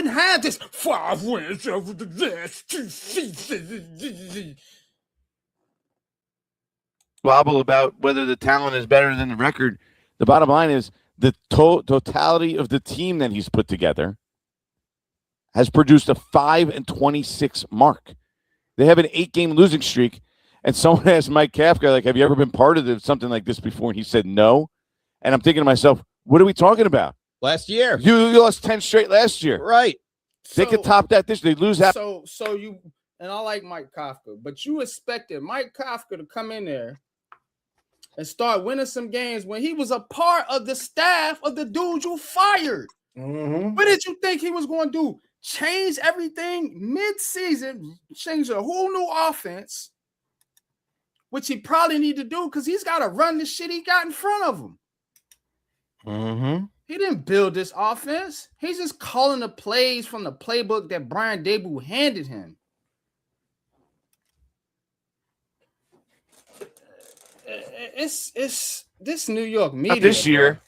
have this 5 wins over the last 2 seasons. Wobble about whether the talent is better than the record. The bottom line is the totality of the team that he's put together has produced a 5-26 mark. They have an 8-game losing streak. And someone asked Mike Kafka, like, have you ever been part of something like this before? And he said no. And I'm thinking to myself, what are we talking about? Last year. You lost 10 straight last year. Right. They could top that this. They lose that. So you, and I like Mike Kafka, but you expected Mike Kafka to come in there and start winning some games when he was a part of the staff of the dude you fired. Mm-hmm. What did you think he was going to do? Change everything mid-season, change a whole new offense, which he probably need to do because he's got to run the shit he got in front of him. Mm-hmm. He didn't build this offense. He's just calling the plays from the playbook that Brian Daboll handed him. It's this New York media. Not this year.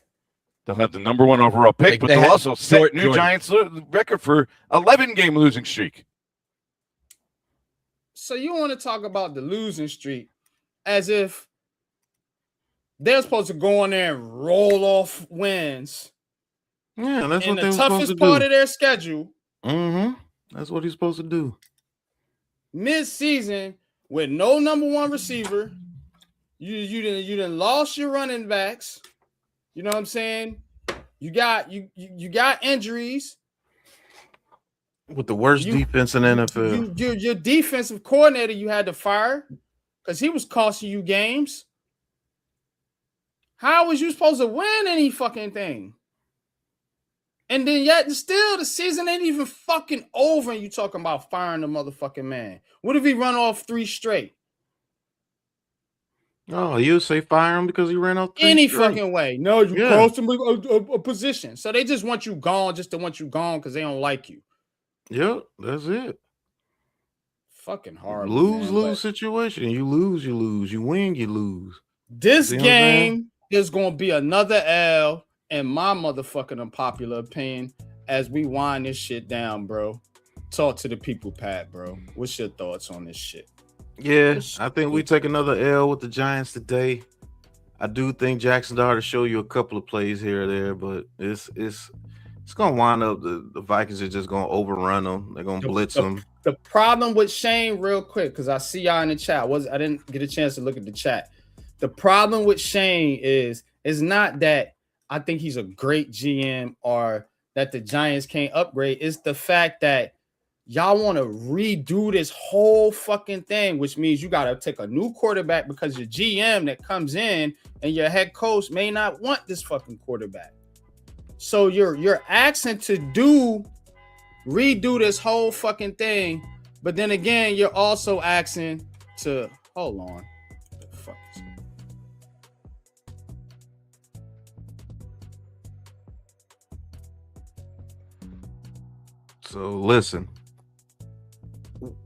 They'll have the number 1 overall pick, but they'll also set new Giants record for 11-game losing streak. So you want to talk about the losing streak as if they're supposed to go in there and roll off wins. Yeah, that's in what the they toughest part of their schedule. Mm-hmm. That's what he's supposed to do. Mid-season with no number 1 receiver. You didn't lost your running backs. You know what I'm saying? You got injuries. With the worst defense in NFL. Your defensive coordinator you had to fire because he was costing you games. How was you supposed to win any fucking thing? And then yet still the season ain't even fucking over and you talking about firing the motherfucking man. What if he run off 3 straight? Oh, you say fire him because he ran off 3 Any straight. fucking way. No, you cost him a position. So they just want you gone just to want you gone because they don't like you. Yep, that's it. Fucking horrible. Lose situation. You lose, you lose. You win, you lose. This game is going to be another L in my motherfucking unpopular opinion as we wind this shit down, bro. Talk to the people, Pat, bro. What's your thoughts on this shit? Yeah, I think we take another L with the Giants today. I do think Jackson Dart to show you a couple of plays here or there, but it's gonna wind up the Vikings are just gonna overrun them. They're gonna blitz them. The problem with Shane, real quick, because I see y'all in the chat. I didn't get a chance to look at the chat. The problem with Shane is not that I think he's a great GM or that the Giants can't upgrade. It's the fact that y'all want to redo this whole fucking thing, which means you got to take a new quarterback because your GM that comes in and your head coach may not want this fucking quarterback. So you're asking to redo this whole fucking thing, but then again, you're also asking to hold on. What the fuck is it? So listen,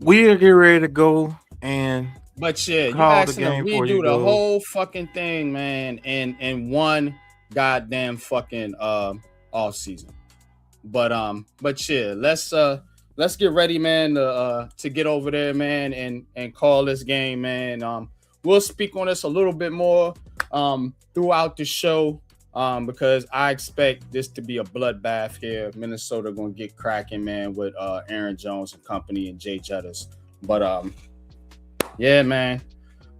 we are getting ready to go and but yeah, you call the asking to game before redo you the go. whole fucking thing, man, in one goddamn fucking off season. But yeah, let's get ready, man, to get over there, man, and call this game, man. We'll speak on this a little bit more throughout the show. Because I expect this to be a bloodbath here. Minnesota gonna get cracking, man, with Aaron Jones and company and Jay Jettas. But yeah, man.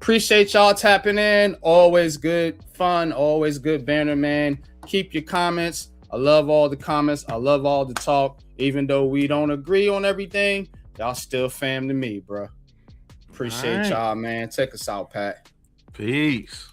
Appreciate y'all tapping in. Always good fun, always good banner, man. Keep your comments. I love all the comments. I love all the talk. Even though we don't agree on everything, y'all still fam to me, bro. Appreciate y'all, man. Take us out, Pat. Peace.